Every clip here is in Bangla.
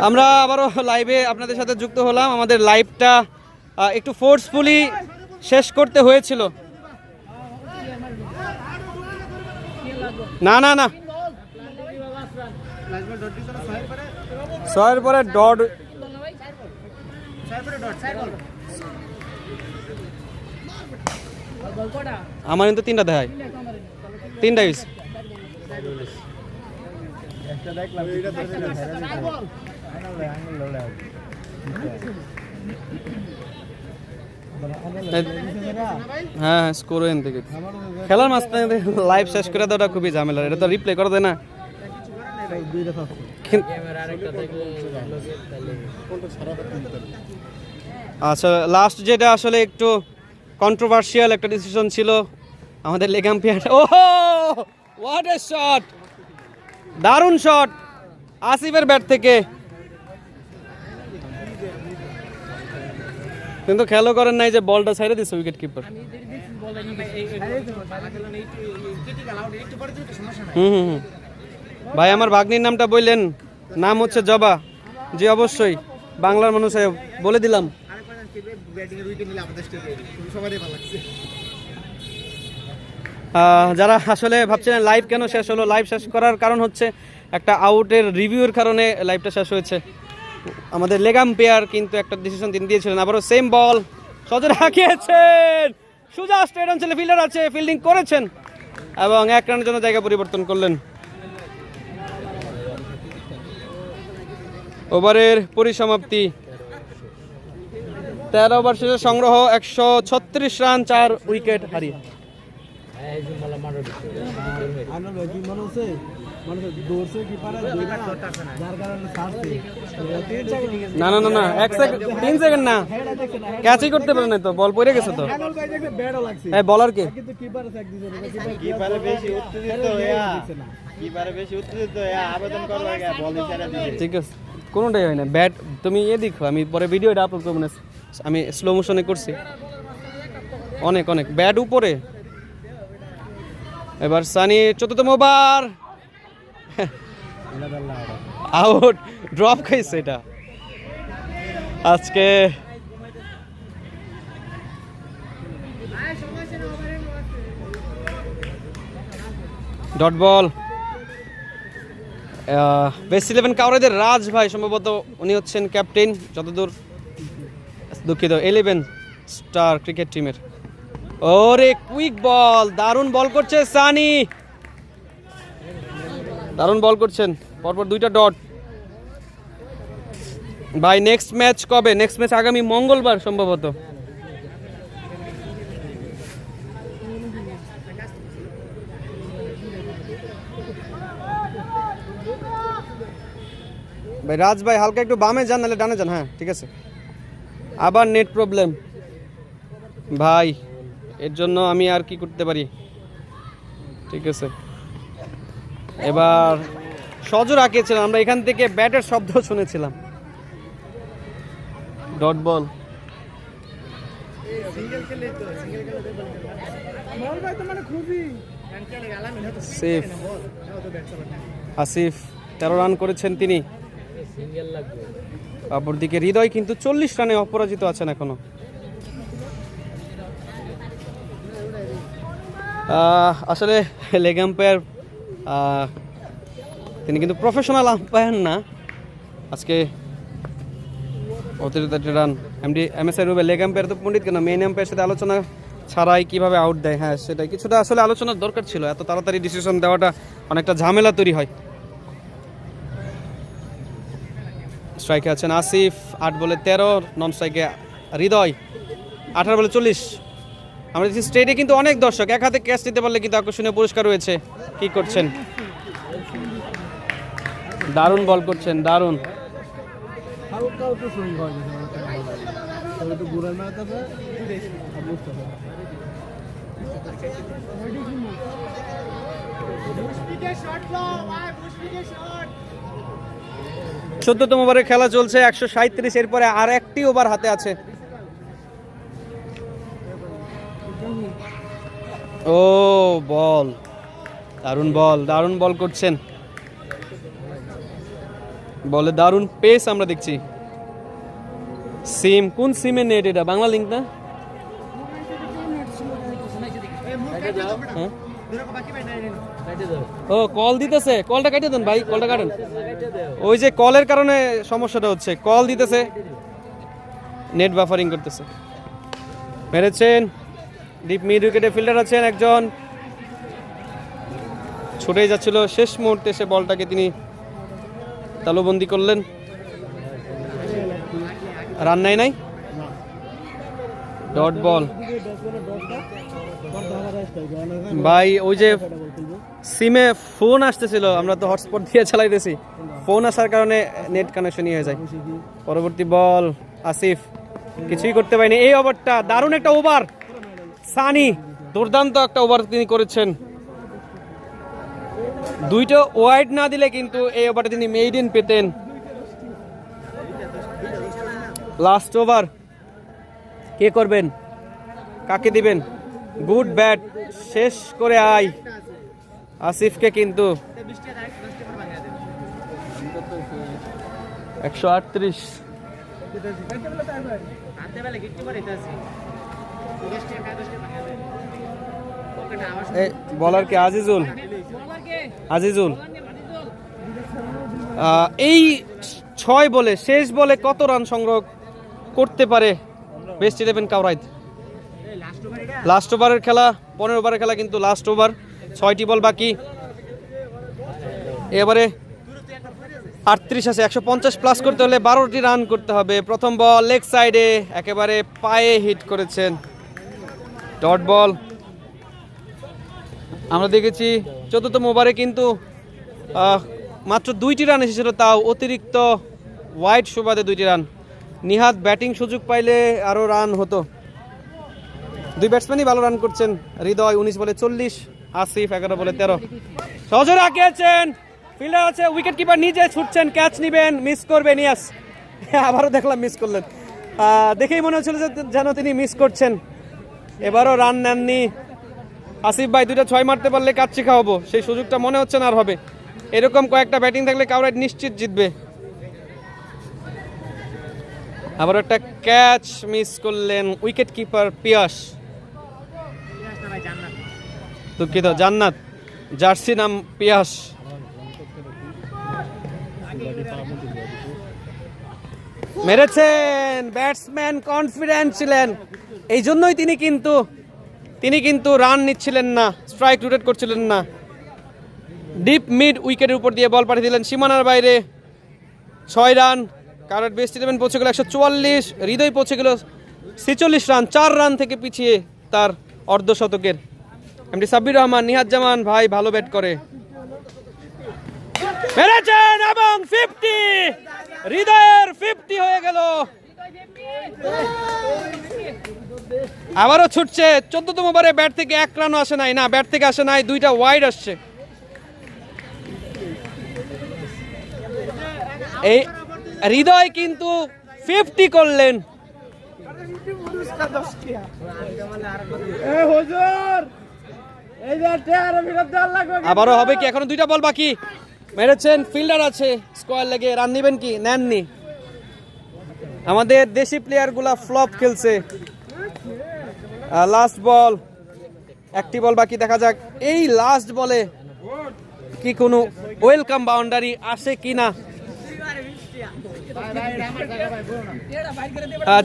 আমরা আবারও লাইভে আপনাদের সাথে যুক্ত হলাম। আমাদের লাইভটা একটু ফোর্সফুলি শেষ করতে হয়েছিল। না না না, 6 পরে ডট। আমার কিন্তু 3টা দেখায়, 3টা ইউজ। হ্যাঁ স্কোর এন থেকে খেলার মাঝখানে লাইভ শেষ করে দেওয়াটা খুবই ঝামেলা। এটা তো রিপ্লে করে দেয় না। আচ্ছা, লাস্ট যেটা আসলে একটু কন্ট্রোভার্সিয়াল একটা ডিসিশন ছিল আমাদের লেগ আম্পায়ার। ওহো, হোয়াট এ শট! দারুণ শট আসিফের ব্যাট থেকে, কিন্তু খেলো করেন নাই যে বলটা ছাইড়ে দিচ্ছে উইকেট কিপার। ভাই আমার ভাগ্নির নামটা বললেন, নাম হচ্ছে জবা। জি অবশ্যই, বাংলার মানুষ বলে দিলাম। যারা আসলে ভাবছিলেন লাইভ কেন শেষ হলো, লাইভ শেষ করার কারণ হচ্ছে একটা আউটের রিভিউর কারণে লাইভটা শেষ হয়েছে। আমাদের লেগ আম্পায়ার কিন্তু একটা ডিসিশন তিনি দিয়েছিলেন। আবারও সেম বল, সজোরে হাঁকিয়েছেন, সুজা স্ট্রেট অঞ্চলে ফিল্ডার আছে, ফিল্ডিং করেছেন এবং 1 রানের জন্য জায়গা পরিবর্তন করলেন। ওভারের পরিসমাপ্তি, 13 ওভার শেষে সংগ্রহ 136 রান, 4 উইকেট হারিয়ে। না না না না, 3 সেকেন্ড না, ক্যাচই করতে পারে না তো, বল পড়ে গেছে তো। হ্যাঁ বলার কে ঠিক আছে, কোনোটাই হয় না। ব্যাট তুমি দেখো, আমি পরে ভিডিওটা আপলোড করবো না, আমি স্লো মোশনে করছি। অনেক অনেক ব্যাট উপরে। এবার সানি 4র্থতম ওভার, আউট, ড্রপ খাইছে। এটা আজকে ডট বল। বেস্ট 11 কাউরেদের রাজ ভাই সম্ভবত, উনি হচ্ছেন ক্যাপ্টেন যতদূর দুঃখিত 11 স্টার ক্রিকেট টিমের। ওরে কুইক বল, দারুণ বল করছে সানি, দারুণ বল করছেন, পরপর 2টা ডট। ভাই নেক্সট ম্যাচ কবে? নেক্সট ম্যাচ আগামী মঙ্গলবার সম্ভবত। ভাই রাজ ভাই হালকা একটু বামে যান, নাহলে ডানে যান। হ্যাঁ ঠিক আছে। আবার নেট প্রবলেম ভাই, এর জন্য আমি আর কি করতে পারি। ঠিক আছে, এবার সজোর আঁকিয়েছিলাম আমরা, এখান থেকে ব্যাটের শব্দ শুনেছিলাম। Dot ball, safe. Asif 13 run করেছেন তিনি। অপরদিকে হৃদয় কিন্তু 40 রানে অপরাজিত আছেন এখনো। আসলে লেগ আম্পায়ার তিনি কিন্তু প্রফেশনাল আম্পায়ার না। আজকে অতিরিক্ত রান এমএসআই রুবে লেগ আম্পায়ার তো পণ্ডিত কেন, মেন আম্পায়ারের সাথে আলোচনা ছাড়াই কিভাবে আউট দেয়। হ্যাঁ সেটাই কিছুটা আসলে আলোচনার দরকার ছিল, এত তাড়াতাড়ি ডিসিশন দেওয়াটা অনেকটা ঝামেলা তৈরি হয়। স্ট্রাইকে আছেন আসিফ, 8 বলে 13, নন স্ট্রাইকে হৃদয় 18 বলে 40। আমরা দেখছি স্টেটে কিন্তু অনেক দর্শক, এক হাতে ক্যাচ দিতে পারলে কিন্তু আকর্ষণীয় পুরস্কার রয়েছে। কি করছেন, দারুণ বল করছেন, দারুণ। চোদ্দতম ওভারে খেলা চলছে, 137, এরপরে আর একটি ওভার হাতে আছে। ও বল, দারুণ বল, দারুণ বল করছেন। বলে দারুণ পেস আমরা দেখছি। সিম কোন সিমের নেট এটা? বাংলা লিঙ্ক না? হ্যাঁ? ও কল দিতেছে, কলটা কেটে দেন ভাই, কলটা কাটেন। ওই যে কলের কারণে সমস্যাটা হচ্ছে, কল দিতেছে, নেট বাফারিং করতেছে। মেরেছেন, ডিপ মিড উইকেটে ফিল্ডার আছেন একজন, ছুটেই যাচ্ছিল, শেষ মুহূর্তে সে বলটাকে তিনি তালুবন্দি করলেন। রান নাই, ডট বল। ভাই ওই যে সিমে ফোন আসতেছিল, আমরা তো হটস্পট দিয়ে চালাইতেছি, ফোন আসার কারণে নেট কানেকশনই হয়ে যায়। পরবর্তী বল, আসিফ কিছুই করতে পারেনি। এই ওভারটা দারুণ একটা ওভার, সানি দুর্দান্ত একটা ওভার তিনি করেছেন। দুইটা ওয়াইড না দিলে কিন্তু এই ওভারটা তিনি মেইডেন পেতেন। লাস্ট ওভার কে করবেন, কাকে দিবেন? গুড ব্যাট, শেষ করে আয় আসিফকে। কিন্তু 138 বলার কে? আজিজুল। এই 6 বলে, শেষ বলে কত রান সংগ্রহ করতে পারে বেস্ট 11 কাউরাইদ? লাস্ট ওভারের খেলা, 15 ওভারের খেলা, কিন্তু লাস্ট ওভার, 6টি বল বাকি। এবারে 38 আছে, 150 প্লাস করতে হলে 12টি রান করতে হবে। প্রথম বল লেগ সাইডে, একেবারে পায়ে হিট করেছেন, ডট বল। আমরা দেখেছি 14তম ওভারে কিন্তু মাত্র 2টি রান এসেছিল, তাও অতিরিক্ত ওয়াইড সুবাদে 2টি রান। নিহাত ব্যাটিং সুযোগ পাইলে আরও রান হতো। 2 ব্যাটসম্যানই ভালো রান করছেন। হৃদয় 19 বলে 40, আসিফ 11 বলে 13। সজোর আঁকিয়েছেন, ফিল্ডার আছে, উইকেট কিপার নিজে ছুটছেন, ক্যাচ নিবেন, মিস করবেন। ইয়াস, আবারও দেখলাম মিস করলেন। দেখেই মনে হচ্ছিল যে যেন তিনি মিস করছেন। এবারও রান নেননি আসিফ ভাই। 2টা 6 মারতে পারলে কাচ্চি খাওয়াবো, সেই সুযোগটা মনে হচ্ছে না আর হবে। এরকম কয়েকটা ব্যাটিং থাকলে কাউরাইড নিশ্চিত জিতবে। আবার একটা ক্যাচ মিস করলেন উইকেট কিপার পিয়াস। দুঃখিত, জান্নাত, জার্সি নাম পিয়াস। মেরেছেন, ব্যাটসম্যান কনফিডেন্ট ছিলেন, এই জন্যই তিনি কিন্তু রান নিচ্ছিলেন না, স্ট্রাইক রোটেট করছিলেন না। ডিপ মিড উইকেটের উপর দিয়ে বল পাঠিয়ে দিলেন সীমানার বাইরে। 6 রান, কারণ বেস্ট 11 পৌঁছে গেল 144, হৃদয় পৌঁছে গেল 46 রান, 4 রান থেকে পিছিয়ে তার অর্ধশতকের। এমডি সাব্বির রহমান, নিহাত জামান ভাই ভালো ব্যাট করে, মেরেছেন এবং 50, হৃদয়ের 50 হয়ে গেল। আবারও ছুটছে, 14তম ওভারে ব্যাট থেকে 1 রানও আসে নাই, না ব্যাট থেকে আসে নাই, 2টা ওয়াইড আসছে। এই হৃদয় কিন্তু 50 করলেন। আবারও হবে কি? এখনো 2টা বল বাকি। মেরেছেন, ফিল্ডার আছে, স্কোয়ার লেগে রান নিবেন কি? নেননি। আমাদের দেশি প্লেয়ারগুলা ফ্লপ খেলছে। লাস্ট বল, 1টি বল বাকি, দেখা যাক এই লাস্ট বলে কি কোনো ওয়েলকাম বাউন্ডারি আসে কিনা।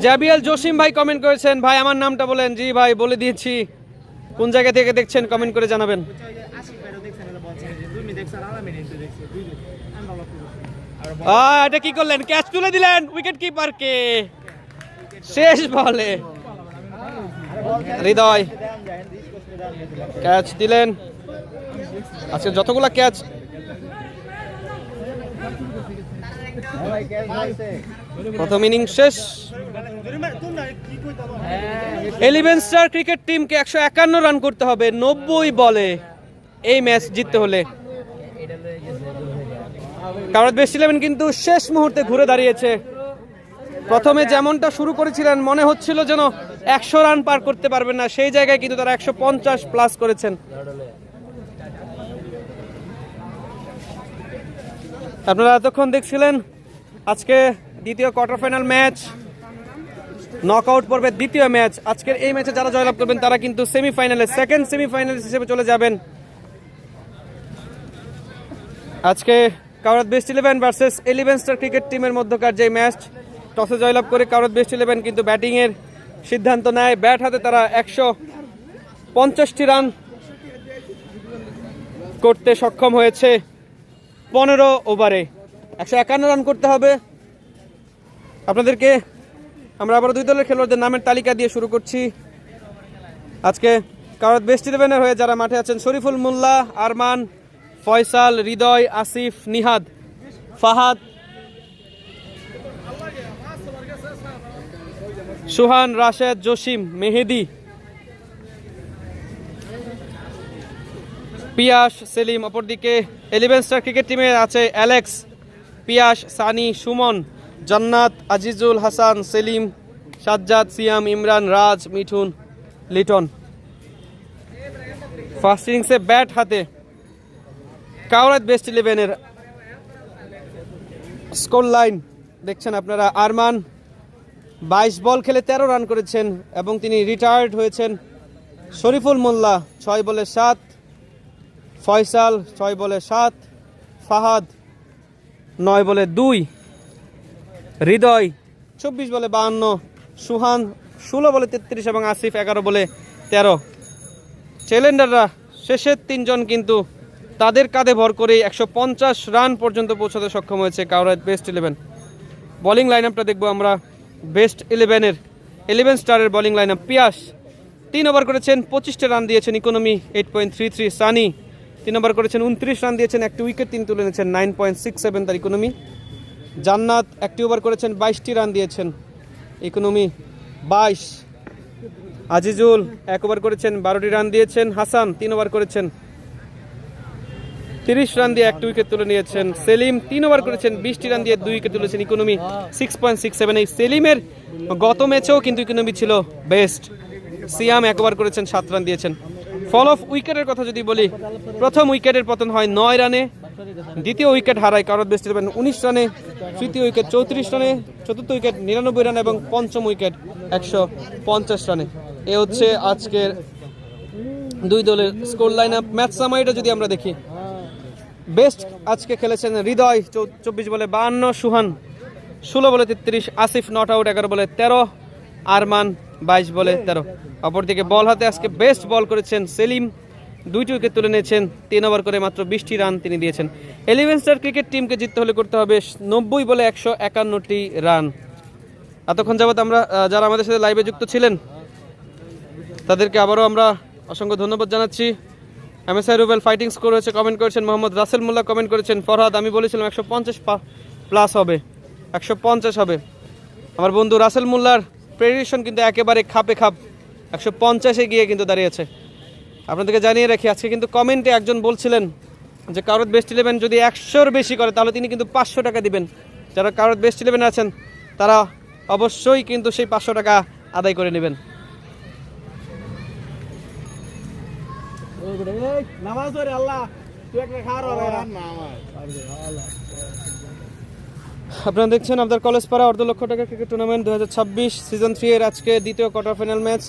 জাবিয়াল জসিম ভাই কমেন্ট করেছেন, ভাই আমার নামটা বলেন। জি ভাই বলে দিয়েছি, কোন জায়গা থেকে দেখছেন কমেন্ট করে জানাবেন। এটা কি করলেন? ক্যাচ তুলে দিলেন উইকেট কিপারকে শেষ বলে। হৃদয় ক্যাচ দিলেন। আজকে যতগুলা ক্যাচ, প্রথম ইনিংস শেষ। 11 স্টার ক্রিকেট টিমকে 151 রান করতে হবে 90 বলে এই ম্যাচ জিততে হলে। কারণ বেস্ট 11 কিন্তু শেষ মুহূর্তে ঘুরে দাঁড়িয়েছে। প্রথমে যেমনটা শুরু করেছিলেন মনে হচ্ছিল যেন 100 রান পার করতে পারবেন না, সেই জায়গায় কিন্তু তারা 150 প্লাস করেছেন। আপনারা এতক্ষণ দেখছিলেন আজকে দ্বিতীয় কোয়ার্টার ফাইনাল ম্যাচ, নকআউট পর্বের দ্বিতীয় ম্যাচ। আজকের এই ম্যাচে যারা জয়লাভ করবেন তারা কিন্তু সেমিফাইনালে সেকেন্ড সেমিফাইনালিস্ট হিসেবে চলে যাবেন। আজকে কাওরাত বেস্ট 11 ভার্সেস 11 স্টার ক্রিকেট টিমের মধ্যকার যে ম্যাচ, টসে জয়লাভ করে কাওরাত বেস্ট 11 কিন্তু ব্যাটিংয়ের সিদ্ধান্ত নেয়। ব্যাট হাতে তারা 150টি রান করতে সক্ষম হয়েছে 15 ওভারে। 151 রান করতে হবে। আপনাদেরকে আমরা আবার দুই দলের খেলোয়াড়দের নামের তালিকা দিয়ে শুরু করছি। আজকে কাওরাত বেস্ট 11-এর হয়ে যারা মাঠে আছেন: শরীফুল মোল্লা, আরমান, ফয়সাল, হৃদয়, আসিফ, নিহাদ, ফাহাদ, সুহান, রাশেদ, জসিম, মেহেদি, পিয়াস, সেলিম। অপরদিকে 11 স্টার ক্রিকেট টিমে আছে অ্যালেক্স, পিয়াস, সানি, সুমন, জান্নাত, আজিজুল হাসান, সেলিম, সাজ্জাদ, সিয়াম, ইমরান, রাজ, মিঠুন, লিটন। ফার্স্ট ইনিংসে ব্যাট হাতে কাওরাত বেস্ট 11-এর স্কোর লাইন দেখছেন আপনারা। আরমান 22 বল খেলে 13 রান করেছেন এবং তিনি রিটায়ার্ড হয়েছেন। শরীফুল মোল্লা 6 বলে 7, ফয়সাল 6 বলে 7, ফাহাদ 9 বলে 2, হৃদয় 24 বলে 52, সুহান 16 বলে 33 এবং আসিফ 11 বলে 13। চ্যালেঞ্জাররা শেষের 3 জন কিন্তু তাদের কাঁধে ভর করে 150 রান পর্যন্ত পৌঁছাতে সক্ষম হয়েছে কাওরাত বেস্ট 11। বোলিং লাইন আপটা দেখবো আমরা বেস্ট 11-এর 11 স্টারের বোলিং লাইন আপ। পিয়াস 3 ওভার করেছেন, 25টা রান দিয়েছেন, ইকোনমি 8.33। সানি 3 ওভার করেছেন, 29 রান দিয়েছেন, একটি উইকেট তিনি তুলে নিয়েছেন, 9.67 তার ইকোনমি। জান্নাত 1টি ওভার করেছেন, 22টি রান দিয়েছেন, ইকোনমি 22। আজিজুল 1 ওভার করেছেন, 12টি রান দিয়েছেন। হাসান 3 ওভার করেছেন, 30 রান দিয়ে 1টি উইকেট তুলে নিয়েছেন। সেলিম 3 ওভার করেছেন, 20টি রান দিয়ে 2 উইকেট তুলেছেন, ইকোনমি 6.67। এই সেলিমের গত ম্যাচেও কিন্তু ইকোনমি ছিল বেস্ট। সিয়াম 1 ওভার করেছেন, 7 রান দিয়েছেন। ফল অফ উইকেটের কথা যদি বলি, প্রথম উইকেটের পতন হয় 9 রানে, দ্বিতীয় উইকেট হারায় কাওরাত বেস্ট 11 19 রানে, তৃতীয় উইকেট 34 রানে, চতুর্থ উইকেট 99 রানে এবং পঞ্চম উইকেট 150 রানে। এ হচ্ছে আজকের দুই দলের স্কোর লাইন আপ। ম্যাচ সামারিটা যদি আমরা দেখি, বেস্ট আজকে খেলেছেন হৃদয় 24 বলে 52, সুহান 16 বলে 33, আসিফ নট আউট 11 বলে 13, আরমান 22 বলে 13। অপরদিকে বল হাতে আজকে বেস্ট বল করেছেন সেলিম, 2টি উইকেট তুলে নিয়েছেন, 3 ওভার করে মাত্র 20টি রান তিনি দিয়েছেন। 11 স্টার ক্রিকেট টিমকে জিততে হলে করতে হবে 90 বলে 151টি রান। এতক্ষণ যাবত আমরা যারা আমাদের সাথে লাইভে যুক্ত ছিলেন তাদেরকে আবারও আমরা অসংখ্য ধন্যবাদ জানাচ্ছি। MSI রুবেল ফাইটিং স্কোর হয়েছে কমেন্ট করেছেন, মোহাম্মদ রাসেল মোল্লা কমেন্ট করেছেন, ফরহাদ আমি বলেছিলাম 150 প্লাস হবে, 150 হবে। আমার বন্ধু রাসেল মোল্লার প্রেডিকশন কিন্তু একেবারে খাপে খাপ, 150-এ গিয়ে কিন্তু দাঁড়িয়েছে। আপনাদেরকে জানিয়ে রাখি, আজকে কিন্তু কমেন্টে একজন বলছিলেন যে কাওরাত বেস্ট 11 যদি 100-র বেশি করে তাহলে তিনি কিন্তু 500 টাকা দিবেন। যারা কাওরাত বেস্ট 11 আছেন তারা অবশ্যই কিন্তু সেই 500 টাকা আদায় করে নেবেন। আপনারা দেখছেন আপনার কলেজ পাড়া অর্ধ লক্ষ টাকা ক্রিকেট টুর্নামেন্ট 2026 সিজন 3 এর আজকে দ্বিতীয় কোয়ার্টার ফাইনাল ম্যাচ,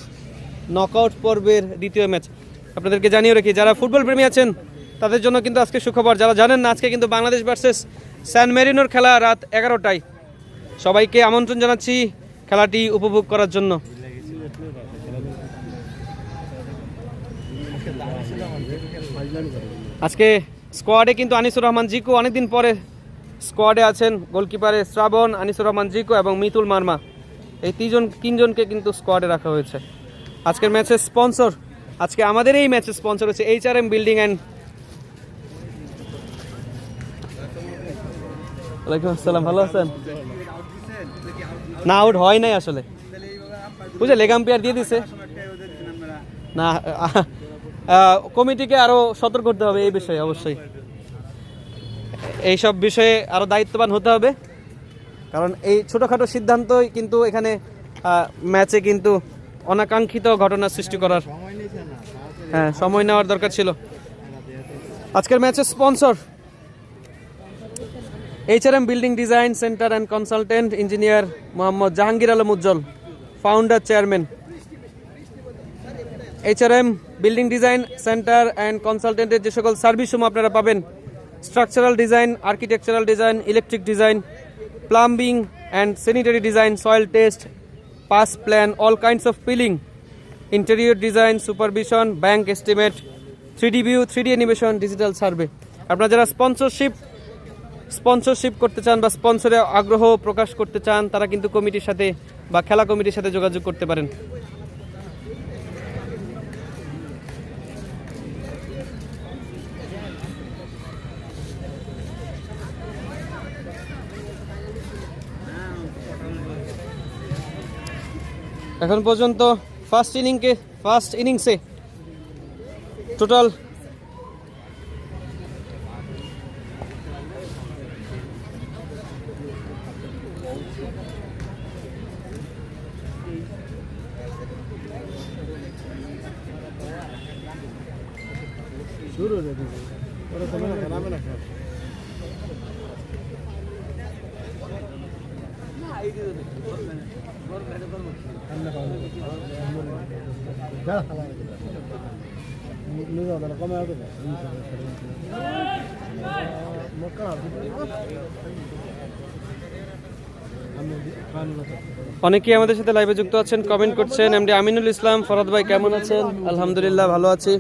নকআউট পর্বের দ্বিতীয় ম্যাচ। আপনাদেরকে জানিয়ে রাখি, যারা ফুটবল প্রেমী আছেন তাদের জন্য কিন্তু আজকে সুখবর। যারা জানেন না, আজকে কিন্তু বাংলাদেশ ভার্সেস স্যান মেরিনোর খেলা রাত 11টায়। সবাইকে আমন্ত্রণ জানাচ্ছি খেলাটি উপভোগ করার জন্য। আজকে স্কোয়াডে কিন্তু আনিসুর রহমান জিকু অনেকদিন পরে স্কোয়াডে আছেন। গোলকিপারে শ্রাবণ, আনিসুর রহমান জিকু এবং মিতুল মার্মা, এই তিনজনকে কিন্তু স্কোয়াডে রাখা হয়েছে। আজকের ম্যাচের স্পন্সর, আজকে আমাদের এই ম্যাচের স্পন্সর হচ্ছে HRM বিল্ডিং অ্যান্ড। ওয়ালাইকুম আসসালাম, ভালো আছেন? না, আউট হয় নাই আসলে, বুঝলে, লেগ আম্পায়ার দিয়ে দিছে না। কমিটিকে আরো সতর্ক করতে হবে এই বিষয়ে, অবশ্যই এইসব বিষয়ে আরো দায়িত্ববান হতে হবে, কারণ এই ছোটখাটো সিদ্ধান্তই কিন্তু এখানে ম্যাচে কিন্তু অনাকাঙ্ক্ষিত ঘটনার সৃষ্টি করার সময় নেওয়ার দরকার ছিল। আজকের ম্যাচের sponsor HRM building design centre and consultant engineer Mohammad Jahangir Alam Ujjal, founder chairman. HRM building design centre and কনসালটেন্টের যে সকল সার্ভিসসমূহ আপনারা পাবেন, structural design, architectural design, electric design, plumbing and sanitary design, soil test, pass plan, all kinds of piling, interior design, supervision, bank estimate, 3D view, 3D animation, digital survey. আপনারা যারা স্পন্সরশিপ করতে চান বা স্পন্সরে আগ্রহ প্রকাশ করতে চান, তারা কিন্তু কমিটির সাথে বা খেলা কমিটির সাথে যোগাযোগ করতে পারেন। এখন পর্যন্ত ফার্স্ট ইনিংসে টোটাল অনেকেই আমাদের সাথে লাইভে যুক্ত আছেন, কমেন্ট করছেন। এমডি আমিনুল ইসলাম, ফরাদ ভাই কেমন আছেন? আলহামদুলিল্লাহ ভালো আছি।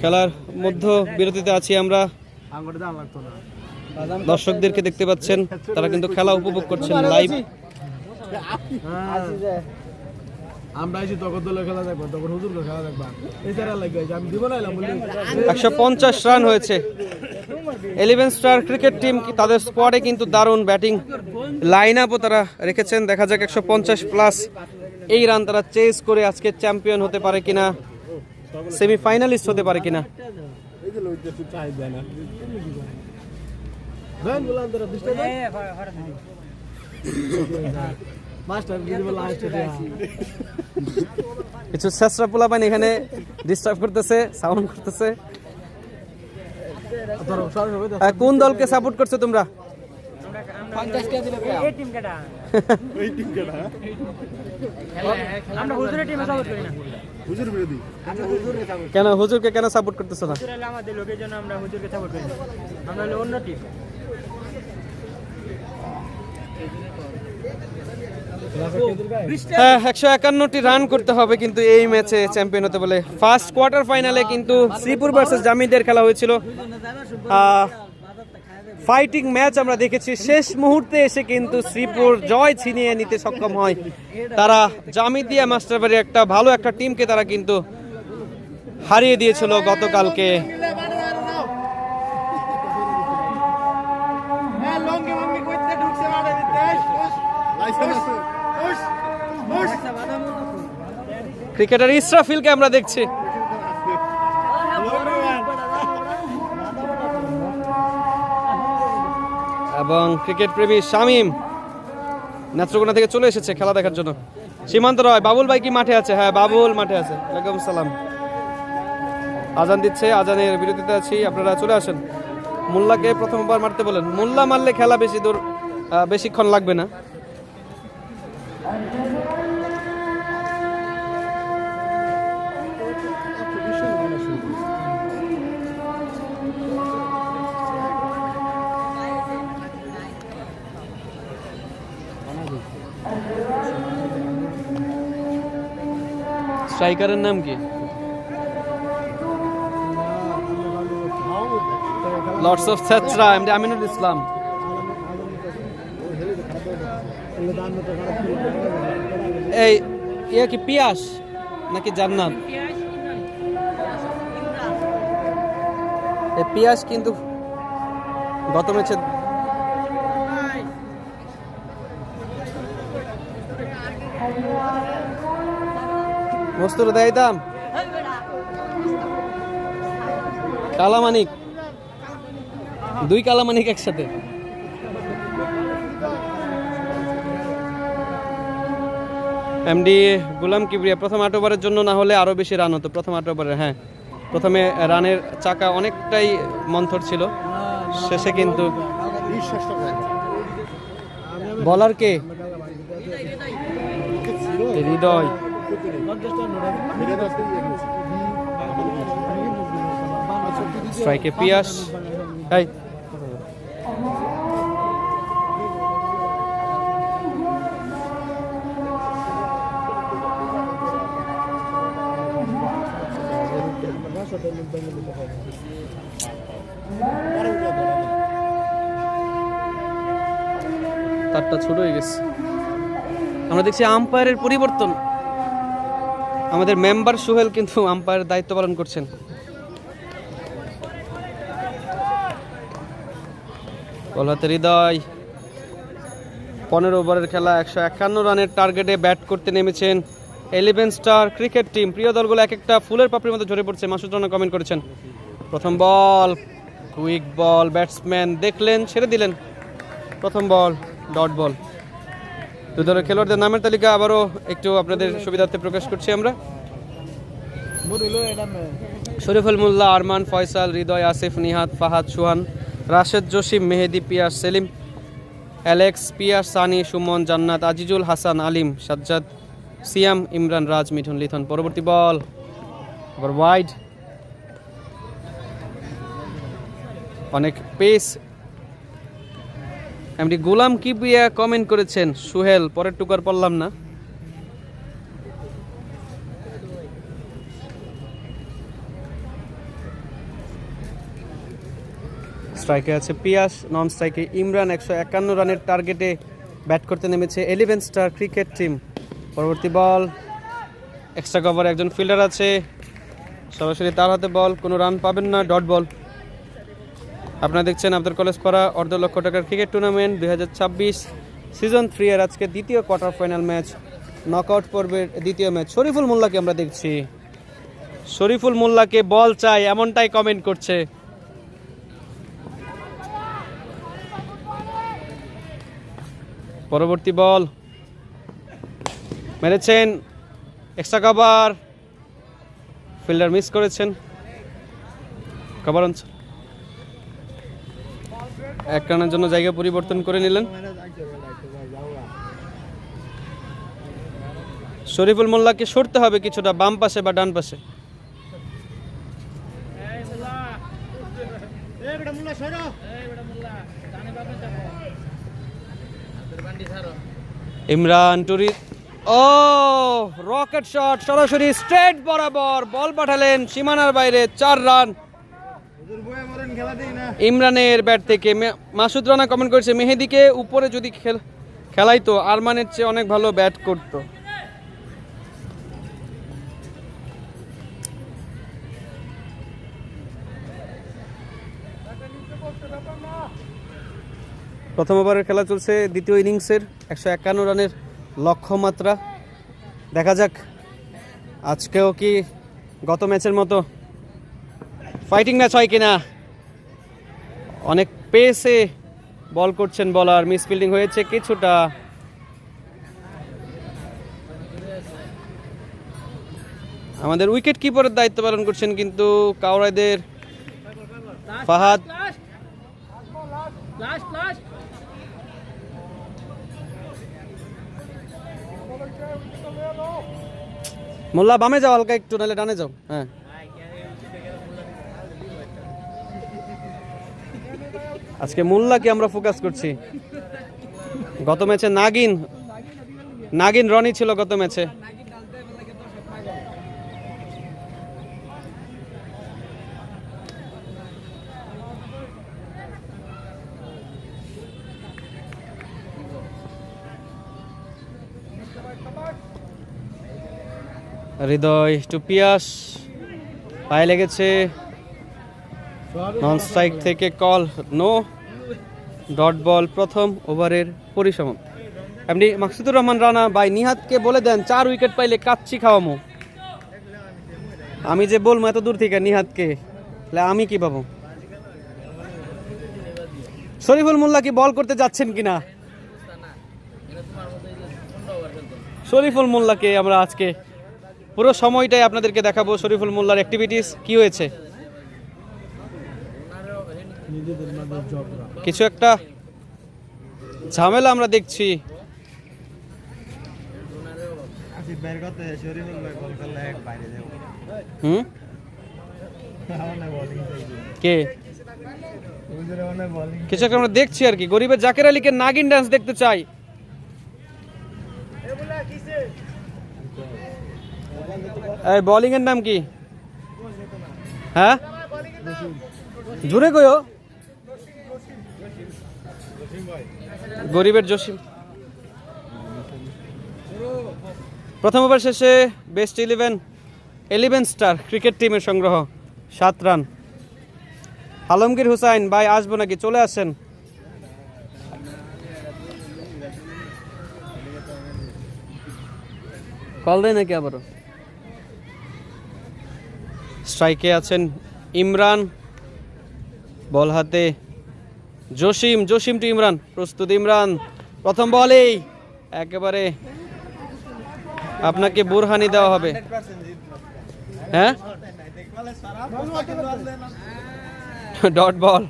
খেলার মধ্য বিরতিতে আছি আমরা। দর্শকদেরকে দেখতে পাচ্ছেন, তারা কিন্তু খেলা উপভোগ করছেন লাইভ। আমরা এসে তখন দলের খেলা দেখবো, তখন হুজুর খেলা দেখবা। এই তারা লাগে আমি দিব না 150 রান হয়েছে। 11 স্টার ক্রিকেট টিম তাদের স্কোয়াডে কিন্তু দারুণ ব্যাটিং লাইন আপও তারা রেখেছেন। দেখা যাক 150 প্লাস এই রান তারা চেস করে আজকে চ্যাম্পিয়ন হতে পারে কিনা, সেমিফাইনালিস্ট হতে পারে কিনা। কিছু শেষরা পোলাপান এখানে ডিস্টার্ব করতেছে, সাউন্ড করতেছে। কোন দলকে সাপোর্ট করছো তোমরা? কেন হুজুরকে কেন সাপোর্ট করতেছো না? আমাদের লোকের জন্য আমরা হুজুরকে সাপোর্ট করি, আমরা হলো অন্য টিম। 151টি রান করতে হবে কিন্তু এই ম্যাচে চ্যাম্পিয়ন হতে বলে। ফার্স্ট কোয়ার্টার ফাইনালে কিন্তু শ্রীপুর ভার্সেস জামিদের খেলা হয়েছিল। ফাইটিং ম্যাচ আমরা দেখেছি। শেষ মুহূর্তে এসে কিন্তু শ্রীপুর জয় ছিনিয়ে নিতে সক্ষম হয়। তারা জামিদিয়া মাস্টারবাড়ির একটা ভালো একটা টিমকে তারা কিন্তু হারিয়ে দিয়েছিল গতকালকে। ক্রিকেটার ইসরাফিলকে আমরা দেখছি। এবং ক্রিকেট প্রেমী শামীম নেত্রকোনা থেকে চলে এসেছে খেলা দেখার জন্য। সীমান্ত রয়, বাবুল ভাই কি মাঠে আছে? হ্যাঁ, বাবুল মাঠে আছে। ওয়ালাইকুম সালাম। আজান দিচ্ছে, আজানের বিরতিতে আছি, আপনারা চলে আসেন। মোল্লাকে প্রথমবার মারতে বলেন। মোল্লা মারলে খেলা বেশিক্ষণ লাগবে না। স্ট্রাইকারের নাম কি? Lords of Chhetra, MD Aminul Islam. এই ইয়া কি পিয়াস নাকি জান্নাত? এই পিয়াস কিন্তু গত ম্যাচে মস্তুর দেয় দাম। কালামানিক, 2 কালামানিক একসাথে। এমডি গোলাম কিবরিয়া, প্রথম 8 ওভারের জন্য না হলে আরো বেশি রান হতো প্রথম 8 ওভারে। হ্যাঁ, প্রথমে রানের চাকা অনেকটাই মন্থর ছিল, শেষে কিন্তু বলার কে হৃদয়, স্ট্রাইকে পিয়াস। এই তারটা ছোট হয়ে গেছে। আমরা দেখছি আম্পায়ারের পরিবর্তন। আমাদের মেম্বার সোহেল কিন্তু আম্পায়ারের দায়িত্ব পালন করছেন। বল হাতে হৃদয়। 15 ওভারের খেলা, 151 রানের টার্গেটে ব্যাট করতে নেমেছেন 11 স্টার ক্রিকেট টিম। প্রিয় দলগুলো এক একটা ফুলের পাপড়ির মতো ঝরে পড়ছে। মাসুদ রানা কমেন্ট করেছেন। প্রথম বল, কুইক বল, ব্যাটসম্যান দেখলেন, ছেড়ে দিলেন। প্রথম বল, ডট বল। দুই দলের খেলোয়াড়দের নামের তালিকা আবারও একটু আপনাদের সুবিধার্থে প্রকাশ করছি আমরা। শরীফুল মোল্লা, আরমান, ফয়সাল, হৃদয়, আসিফ, নিহাত, ফাহাদ, সুহান, রাশেদ, জসিম, মেহেদি, পিয়াস, সেলিম, অ্যালেক্স, পিয়াস, সানি, সুমন, জান্নাত, আজিজুল হাসান, আলিম, সাজ্জাদ, সিয়াম, ইমরান, রাজ, মিঠুন, লিথন। পরবর্তী বল আবার ওয়াইড, অনেক পেস। এমডি গোলাম কিবরিয়া কমেন্ট করেছেন সুহেল, পরের টুকার পড়লাম না। স্ট্রাইকে আছে পিয়াস, নন স্ট্রাইকে ইমরান। 151 রানের টার্গেটে ব্যাট করতে নেমেছে 11 স্টার ক্রিকেট টিম। পরবর্তী বল, এক্সট্রা কভার, একজন ফিল্ডার আছে, সরাসরি তার হাতে বল, কোনো রান পাবেন না, ডট বল। আপনারা দেখছেন আব্দুল কলেজ পাড়া অর্ধ লক্ষ টাকার ক্রিকেট টুর্নামেন্ট 2026 সিজন 3 এর আজকে দ্বিতীয় কোয়ার্টার ফাইনাল ম্যাচ, নকআউট পর্বের দ্বিতীয় ম্যাচ। শরীফুল মোল্লাকে আমরা দেখছি, শরীফুল মোল্লাকে বল চাই এমনটাই কমেন্ট করছে। পরবর্তী বল মেরেছেন, এক্সট্রা কভার, ফিল্ডার মিস করেছেন। কভার অঞ্চল, এক রানের জন্য জায়গা পরিবর্তন করে নিলেন। শরীফুল মোল্লাকে সরতে হবে কিছুটা বাম পাশে বা ডান পাশে। ইমরান টুরি, ও রকেট শট, সরাসরি স্ট্রেট বরাবর বল পাঠালেন সীমানার বাইরে, 4 রান ইমরানের ব্যাট থেকে। মাসুদ রানা কমেন্ট করেছে মেহেদিকে উপরে যদি খেলাইতো আরমানের চেয়ে অনেক ভালো ব্যাট করতো। প্রথম ওভারের খেলা চলছে দ্বিতীয় ইনিংসের, 151 রানের লক্ষ্যমাত্রা। দেখা যাক আজকেও কি গত ম্যাচের মতো ফাইটিং ম্যাচ হয় কিনা। অনেক পেসে বল করছেন বলার, মিস ফিল্ডিং হয়েছে কিছুটা। আমাদের উইকেট কিপারের দায়িত্ব পালন করছেন কিন্তু কাওড়াইদের ফাহাদ। মোল্লা বামে যাও হালকা একটু, নাহলে ডানে যাও। হ্যাঁ, আজকে মোল্লাকে আমরা ফোকাস করছি। গত ম্যাচে নাগিন রনি ছিল গত ম্যাচে। হৃদয় টু পিয়াস, পায়ে লেগেছে, নন স্ট্রাইক থেকে কল, নো, ডট বল। প্রথম ওভারের পরিসমাপ্তি। এমনি মাকসুদুর রহমান রানা, ভাই নিহাতকে বলে দেন 4 উইকেট পাইলে কাচ্চি খাওয়ামো। আমি যে বলবো এত দূর থেকে নিহাতকে, আমি কি পাবো? শরীফুল মোল্লা কি বল করতে যাচ্ছেন কিনা? শরীফুল মোল্লাকে আমরা আজকে পুরো সময়টাই আপনাদেরকে দেখাবো শরীফুল মোল্লার অ্যাক্টিভিটিস কি হয়েছে। নিজেদের মাঝে ঝগড়া। কিছু একটা ঝামেলা আমরা দেখছি। হুম কে কিছু একটা আমরা দেখছি আর কি। গরিবের জাকের আলীকে নাগিন ডান্স দেখতে চাই। এই বোলিং এর নাম কি? হ্যাঁ জোরে কইও। গরিবের জসিম। প্রথম ওভার শেষে বেস্ট 11 স্টার ক্রিকেট টিমের সংগ্রহ 7 রান। আলমগীর হুসাইন ভাই আসবো নাকি? চলে আসেন। কল দেয় নাকি আবারও? স্ট্রাইকে আছেন ইমরান, বল হাতে জসিম টু ইমরান। প্রস্তুত ইমরান, প্রথম বলেই একেবারে আপনাকে বুরহানি দেওয়া হবে। হ্যাঁ ডট বল।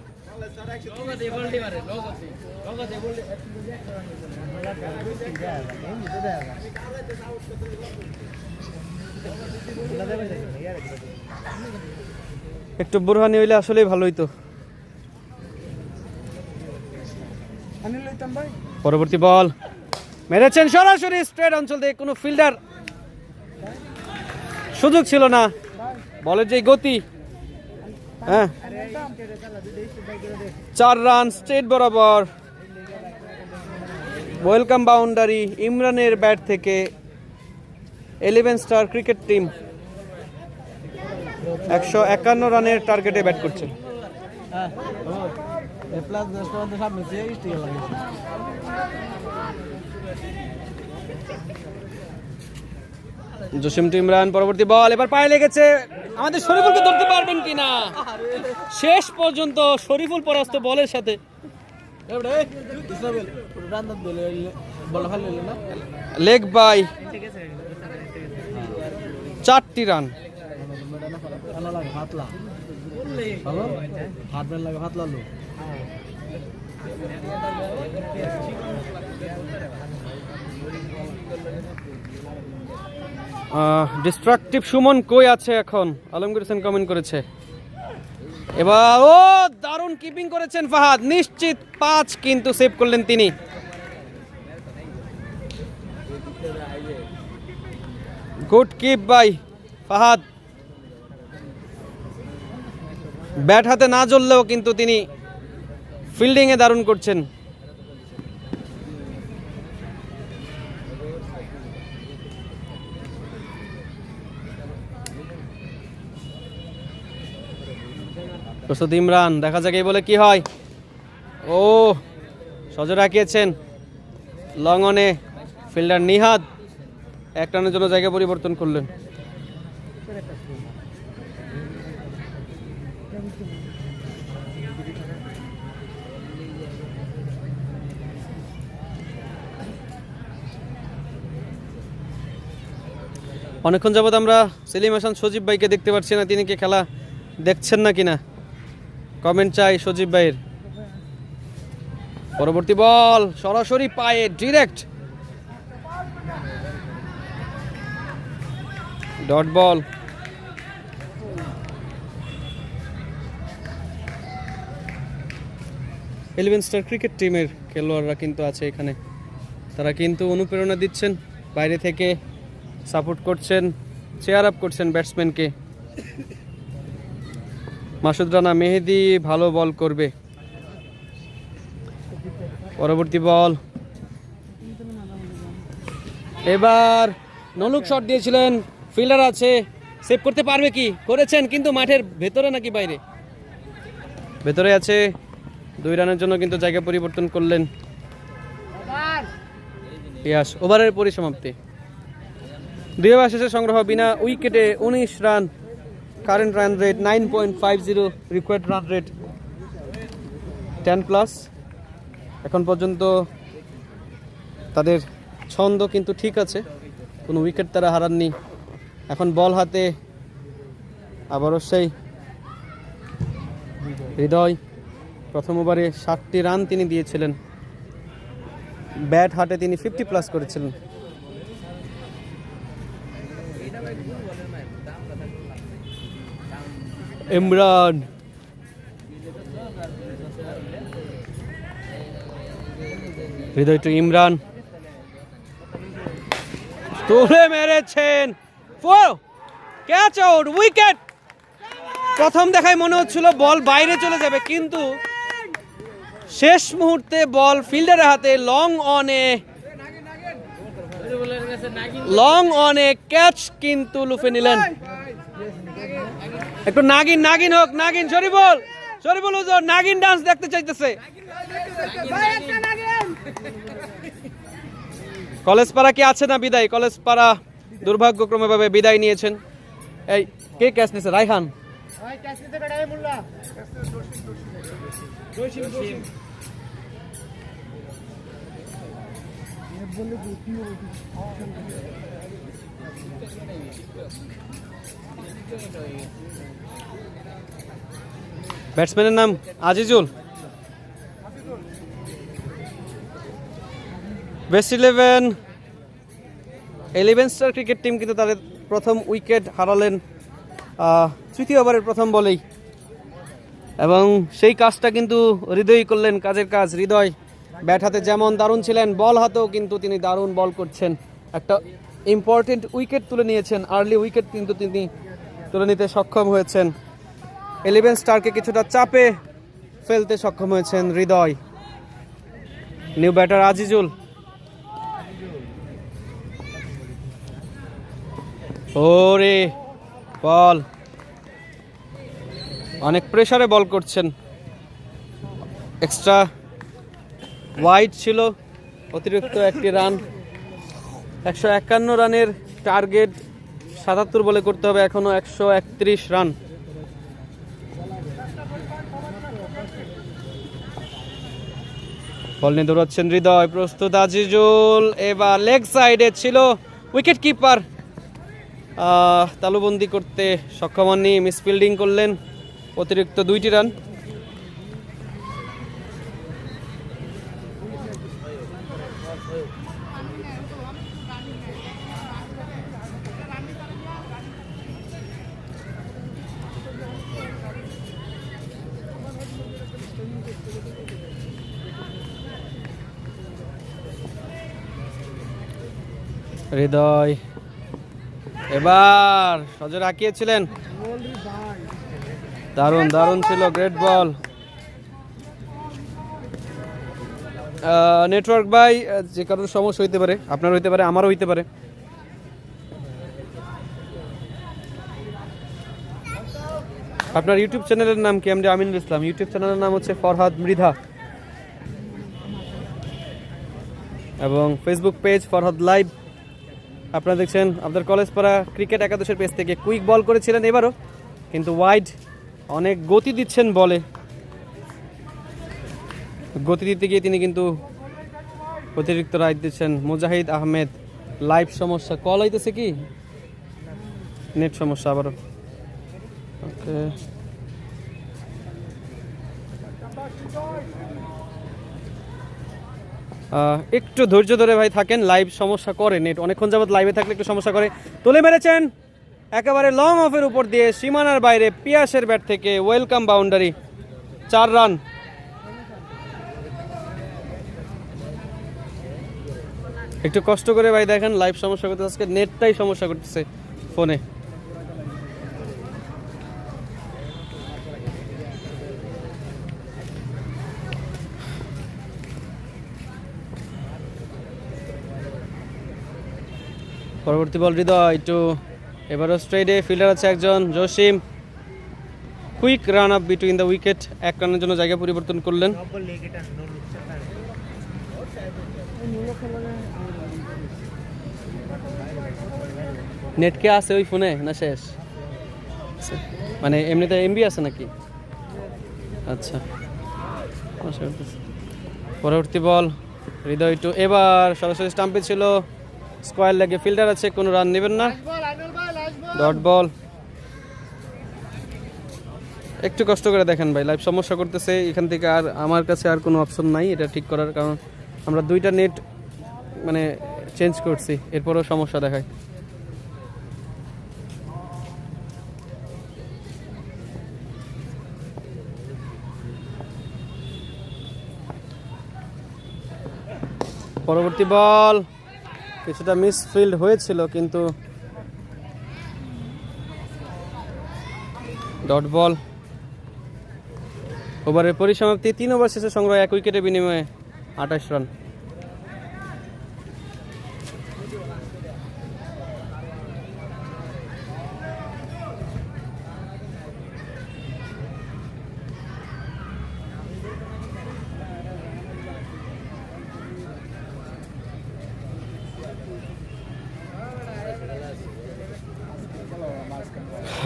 একটু বুরহানি হইলে আসলেই ভালো হইতো। পরবর্তী বল মেরেছেন সরাসরি স্ট্রেট অঞ্চল থেকে, কোনো ফিল্ডার সুযোগ ছিল না। বলের যে গতি, হ্যাঁ 4 রান স্ট্রেট বরাবর। ওয়েলকাম বাউন্ডারি ইমরানের ব্যাট থেকে 11 স্টার ক্রিকেট টিম 151 রানের টার্গেটে ব্যাট করছে। জসিম টু ইমরান, পরবর্তী বল এবার পায়ে লেগেছে। আমাদের শরীফুলকে ধরতে পারবেন কিনা? শেষ পর্যন্ত শরীফুল পরাস্ত বলের সাথে। লেগ বাই 4টি রান। ডিস্ট্রাকটিভ সুমন কই আছে এখন? আলমগীর হোসেন কমেন্ট করেছে। এবার ও দারুণ কিপিং করেছেন ফাহাদ, নিশ্চিত 5 কিন্তু সেভ করলেন তিনি। Good keep by Fahad. Bat হাতে না জ্বললেও কিন্তু তিনি ফিল্ডিং এ দারুণ করছেন। প্রস্তুত ইমরান, দেখা যাক এই বলে কি হয়। ও সজোর রাখিয়েছেন লং অনে ফিল্ডার নিহাদ, 1 রানের জন্য জায়গা পরিবর্তন করলেন। অনেকক্ষণ যাবত আমরা সেলিম হাসান সজীব ভাইকে দেখতে পাচ্ছি না, তিনি কি খেলা দেখছেন না কিনা কমেন্ট চাই সজীব ভাইয়ের। পরবর্তী বল সরাসরি পায়ে direct dot ball. Eleven star cricket টিমের খেলোয়াড়রা কিন্তু আছে এখানে, তারা কিন্তু অনুপ্রেরণা দিচ্ছেন, বাইরে থেকে সাপোর্ট করছেন, চেয়ার আপ করছেন ব্যাটসম্যানকে। মাসুদ রানা, মেহেদি ভালো বল করবে। পরবর্তী বল এবার নলুক শট দিয়েছিলেন, ফিল্ডার আছে, সেভ করতে পারবে কি? করেছেন, কিন্তু মাঠের ভেতরে নাকি বাইরে? ভেতরে আছে। 2 রানের জন্য কিন্তু জায়গা পরিবর্তন করলেন ইয়াস। ওভারের পরিসমাপ্তি। 2 ওভার শেষে সংগ্রহ বিনা উইকেটে 19 run. Current run rate 9.50, required run rate 10+। এখন পর্যন্ত তাদের ছন্দ কিন্তু ঠিক আছে, কোনো উইকেট তারা হারাননি। এখন বল হাতে আবারও সেই হৃদয়। প্রথম ওভারে 60টি রান তিনি দিয়েছিলেন, ব্যাট হাতে তিনি 50+ করেছিলেন। ইমরান হৃদয় টু ইমরান, তুলে মেরেছেন, ক্যাচ আউট, উইকেট। প্রথম দেখায় মনে হচ্ছিল বল বাইরে চলে যাবে, কিন্তু শেষ মুহূর্তে বল ফিল্ডারের হাতে লং অনে ক্যাচ কিন্তু লুফে নিলেন। একটু নাগিন নাগিন হোক, নাগিন শরীফুল হুজুর নাগিন ডান্স দেখতে চাইতেছে। কলেজ পাড়া কি আছে না বিদায়? কলেজ পাড়া দুর্ভাগ্যক্রমে ভাবে বিদায় নিয়েছেন। এই কে ক্যাচ নিয়েছে? রায়হান। ব্যাটসম্যানের নাম Azizul. Best 11 star cricket team কিন্তু তাদের প্রথম উইকেট হারালেন তৃতীয় ওভারের প্রথম বলেই, এবং সেই কাজটা কিন্তু হৃদয়ই করলেন। কাজের কাজ হৃদয় ব্যাট হাতে যেমন দারুণ ছিলেন, বল হাতেও কিন্তু তিনি দারুণ বল করছেন। একটা ইম্পর্টেন্ট উইকেট তুলে নিয়েছেন, আর্লি উইকেট কিন্তু তিনি তুলে নিতে সক্ষম হয়েছেন। 11 স্টারকে কিছুটা চাপে ফেলতে সক্ষম হয়েছেন হৃদয়। নিউ ব্যাটার আজিজুল, ওরে বল, অনেক প্রেসারে বল করছেন। এক্সট্রা ওয়াইড ছিল, অতিরিক্ত একটি রান। 151 রানের টার্গেট 77 বলে করতে হবে, এখনো 131 রান। বল নিয়ে দৌড়াচ্ছেন হৃদয়, প্রস্তুত আজিজুল, এবার লেগ সাইডে ছিল, উইকেট কিপার তালুবন্দি করতে সক্ষম হননি, মিসফিল্ডিং করলেন, অতিরিক্ত 2টি রান। হৃদয় এবার সজোর আঁকিয়েছিলেন, দারুণ দারুণ ছিল, গ্রেট বল। নেটওয়ার্ক বাই যে কারোর সমস্যা হইতে পারে, আপনার হইতে পারে, আমারও হইতে পারে। আপনার ইউটিউব চ্যানেলের নাম কি? আমি আমিনুল ইসলাম। ইউটিউব চ্যানেলের নাম হচ্ছে ফরহাদ মৃধা, এবং ফেসবুক পেজ ফরহাদ লাইভ। আপনারা দেখছেন আপনাদের কলেজ পাড়া ক্রিকেট একাদশের পেজ থেকে কুইক বল করেছিলেন এবারও, কিন্তু ওয়াইড, অনেক গতি দিচ্ছেন বলে, গতি দিতে গিয়ে তিনি কিন্তু অতিরিক্ত রাইট দিচ্ছেন। মুজাহিদ আহমেদ, লাইভ সমস্যা, কল হইতেছে কি নেট সমস্যা আবারও। ওকে, একটু ধৈর্য ধরে ভাই থাকেন, লাইভ সমস্যা করে, নেট অনেকক্ষণ যাবত লাইভে থাকলে একটু সমস্যা করে। তুলে মেরেছেন একেবারে লং অফের উপর দিয়ে, সীমানার বাইরে, পিয়াসের ব্যাট থেকে ওয়েলকাম বাউন্ডারি, 4 রান। একটু কষ্ট করে ভাই দেখেন, লাইভ সমস্যা করতে, আজকে নেটটাই সমস্যা করতেছে ফোনে। পরবর্তী বল হৃদয় একটু, এবারও স্ট্রেটে, ফিল্ডার আছে একজন Jasim, quick run up between the wicket, 1 রানের জন্য জায়গা পরিবর্তন করলেন। নেট কে আছে ওই ফোনে না শেষ? মানে এমনিতে এমবি আছে নাকি? আচ্ছা, পরবর্তী বল হৃদয় টু, এবার সরাসরি স্টাম্পে ছিল, স্কোয়ার লেগে, ফিল্ডার আছে, কোনো রান নেবেন না। Dot ball. একটু কষ্ট করে দেখেন ভাই, লাইভ সমস্যা করতেছে এখান থেকে। আর আমার কাছে আর কোনো অপশন নাই এটা ঠিক করার, কারণ আমরা দুইটা নেট মানে চেঞ্জ করছি, এরপরও সমস্যা দেখায়। পরবর্তী বল কিছুটা মিসফিল্ড হয়েছিল, কিন্তু ডট বল। ওভারের পরিসমাপ্তি 3 ওভার শেষে সংগ্রহ 1 উইকেটের বিনিময়ে 28 রান।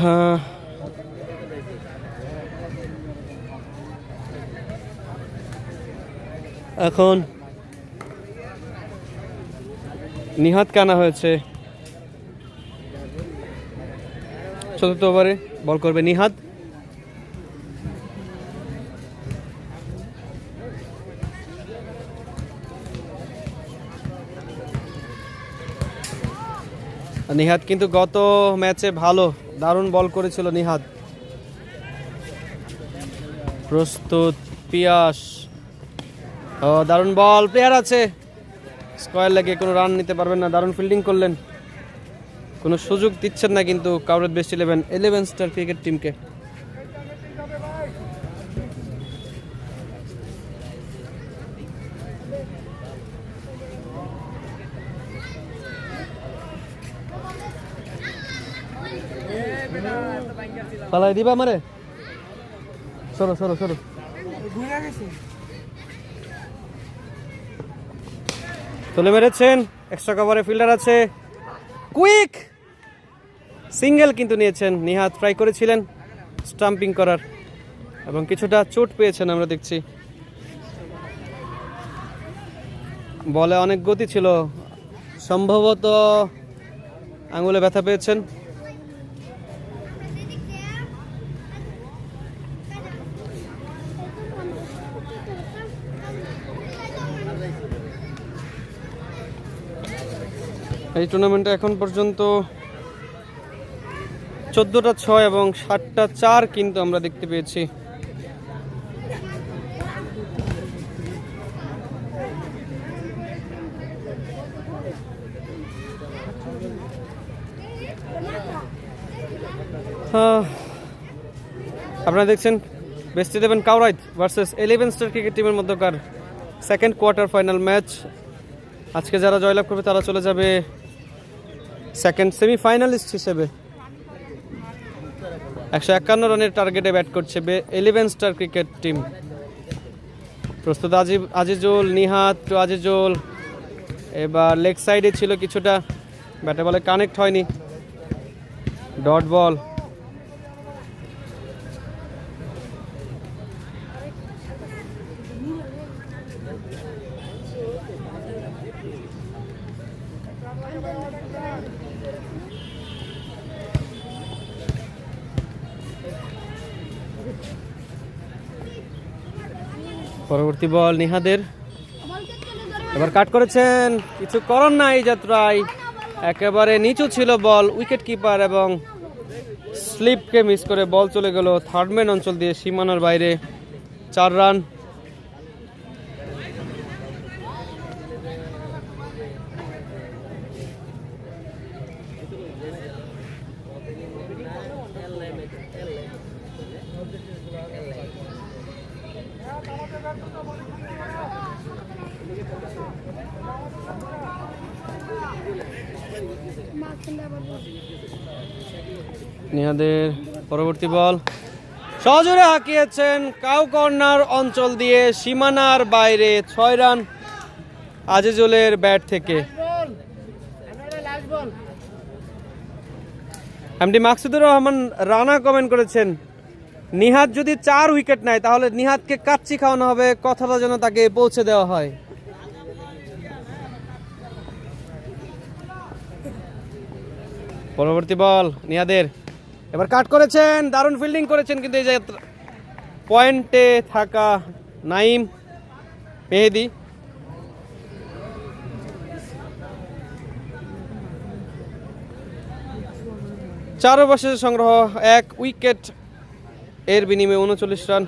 হ্যাঁ, এখন নিহাতকে আনা হয়েছে। চতুর্থ ওভারে বল করবে নিহাত। নিহাত কিন্তু গত ম্যাচে ভালো দারুণ বল করেছিল নিহাত। প্রস্তুত পিয়াস, দারুণ বল, প্লেয়ার আছে, স্কোয়ার লেগে কোনো রান নিতে পারবেন না। দারুণ ফিল্ডিং করলেন, কোনো সুযোগ দিচ্ছেন না কিন্তু কাউরের বেস্ট 11 স্টার ক্রিকেট টিমকে। পালাই দিবা আমারে, সরো সরো সরো। তুলে মেরেছেন, এক্সট্রা কভারে ফিল্ডার আছে, কুইক সিঙ্গেল কিন্তু নিয়েছেন। নিহাত ট্রাই করেছিলেন স্টাম্পিং করার এবং কিছুটা চোট পেয়েছেন আমরা দেখছি। বলে অনেক গতি ছিল, সম্ভবত আঙুলে ব্যথা পেয়েছেন। এই টুর্নামেন্টে এখন পর্যন্ত 14টা 6 এবং 7টা 4 কিন্তু আমরা দেখতে পেয়েছি। আপনারা দেখছেন বেস্ট 11 কাউরাইট ভার্সেস 11 স্টার ক্রিকেট টিমের মধ্যকার সেকেন্ড কোয়ার্টার ফাইনাল ম্যাচ। আজকে যারা জয়লাভ করবে তারা চলে যাবে সেকেন্ড সেমিফাইনালিস্ট হিসেবে। 151 রানের টার্গেটে ব্যাট করছে 11 স্টার ক্রিকেট টিম। প্রস্তুত আজিজুল, নিহাত টু আজিজুল, এবার লেগ সাইডে ছিল কিছুটা, ব্যাটে বলে কানেক্ট হয়নি। ডট বল, পরবর্তী বল নিহাদের, এবার কাট করেছেন, কিছু করার নাই যাত্রায়, একেবারে নিচু ছিল বল, উইকেট কিপার এবং স্লিপকে মিস করে বল চলে গেল থার্ড ম্যান অঞ্চল দিয়ে সীমানার বাইরে। 4 রান। নিহাদের পরবর্তী বল সজোরে হাঁকিয়েছেন কাউ কর্নার অঞ্চল দিয়ে সীমানার বাইরে। 6 রান আজিজুলের ব্যাট থেকে। এমডি মাকসুদুর রহমান রানা কমেন্ট করেছেন, নিহাত যদি 4 উইকেট নেয় তাহলে নিহাতকে কাচ্চি খাওয়ানো হবে, কথাটা যেন তাকে পৌঁছে দেওয়া হয়। পরবর্তী বল নিহাদের, এবার কাট করেছেন, দারুণ ফিল্ডিং করেছেন, কিন্তু এই যে পয়েন্টে থাকা নাইম মেহেদি। চার ওভার সংগ্রহ, 1 উইকেট, এর বিনিময়ে 39 রান।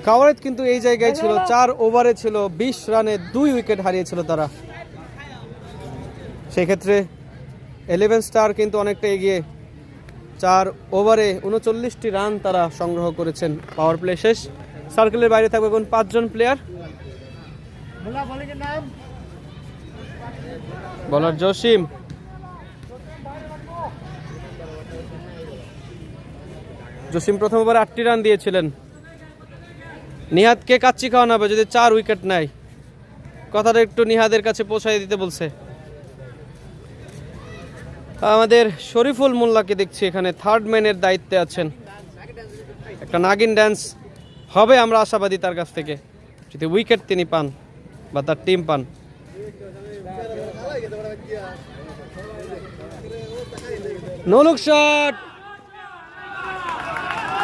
কাওয়ারেজ কিন্তু এই জায়গায় ছিল, 4 ওভারে ছিল 20 রানে 2 উইকেট হারিয়েছিল তারা। সেক্ষেত্রে 11 স্টার কিন্তু অনেকটা এগিয়ে, 4 ওভারে 39টি রান তারা সংগ্রহ করেছেন। পাওয়ার প্লে শেষ, সার্কেলের বাইরে থাকবে এখন 5 জন প্লেয়ার। বলার জসিম, প্রথম ওভারে 8টি রান দিয়েছিলেন। নিহাদকে কাচ্চি খাওয়ানো হবে যদি 4 উইকেট নেয়, কথাটা একটু নিহাদের কাছে পৌঁছায় দিতে বলছে। আমাদের শরীফুল মোল্লাকে দেখছি এখানে থার্ড ম্যানের দায়িত্বে আছেন। একটা নাগিন ড্যান্স হবে, আমরা আশাবাদী তার কাছ থেকে, যদি উইকেট তিনি পান বা তার টিম পান। No look shot,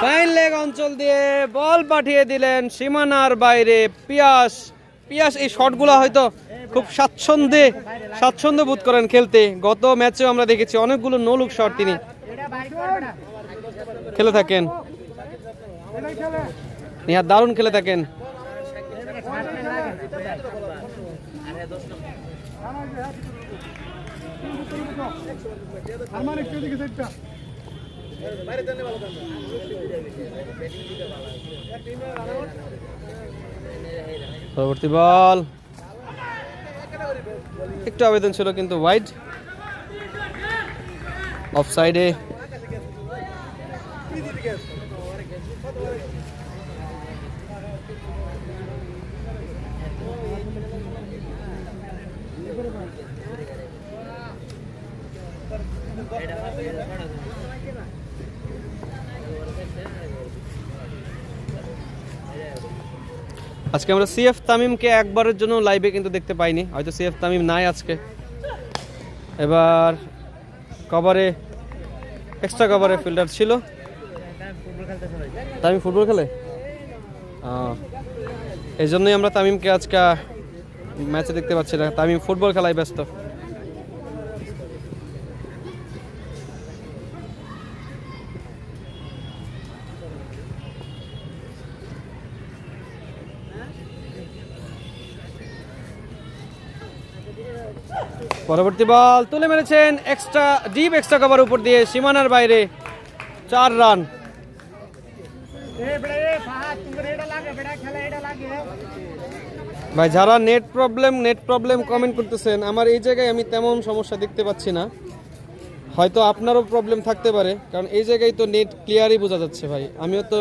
fine leg অঞ্চল দিয়ে বল পাঠিয়ে দিলেন সীমানার বাইরে। পিয়াস এই শটগুলো হয়তো খুব স্বাচ্ছন্দ্য বোধ করেন খেলতে। গত ম্যাচেও আমরা দেখেছি অনেকগুলো নো লুক শট তিনি খেলে থাকেন। নিহাদ দারুণ খেলে থাকেন। পরবর্তী বল একটু আবেদন ছিল কিন্তু ওয়াইড, অফসাইডে। আজকে আমরা সিএফ তামিমকে একবারের জন্য লাইভে কিন্তু দেখতে পাইনি, হয়তো সিএফ তামিম নাই আজকে। এবার কভারে, এক্সট্রা কভারে ফিল্ডার ছিল। তামিম ফুটবল খেলে, এই জন্যই আমরা তামিমকে আজকে ম্যাচে দেখতে পাচ্ছি না। তামিম ফুটবল খেলায় ব্যস্ত। পরবর্তী বল তুলে মেরেছেন এক্সট্রা কভার উপর দিয়ে সীমানার বাইরে, 4 রান। ভাই যারা নেট প্রবলেম কমেন্ট করতেছেন, আমার এই জায়গায় আমি তেমন সমস্যা দেখতে পাচ্ছি না, হয়তো আপনারও প্রবলেম থাকতে পারে, কারণ এই জায়গায় তো নেট ক্লিয়ারই বোঝা যাচ্ছে ভাই। আমিও তো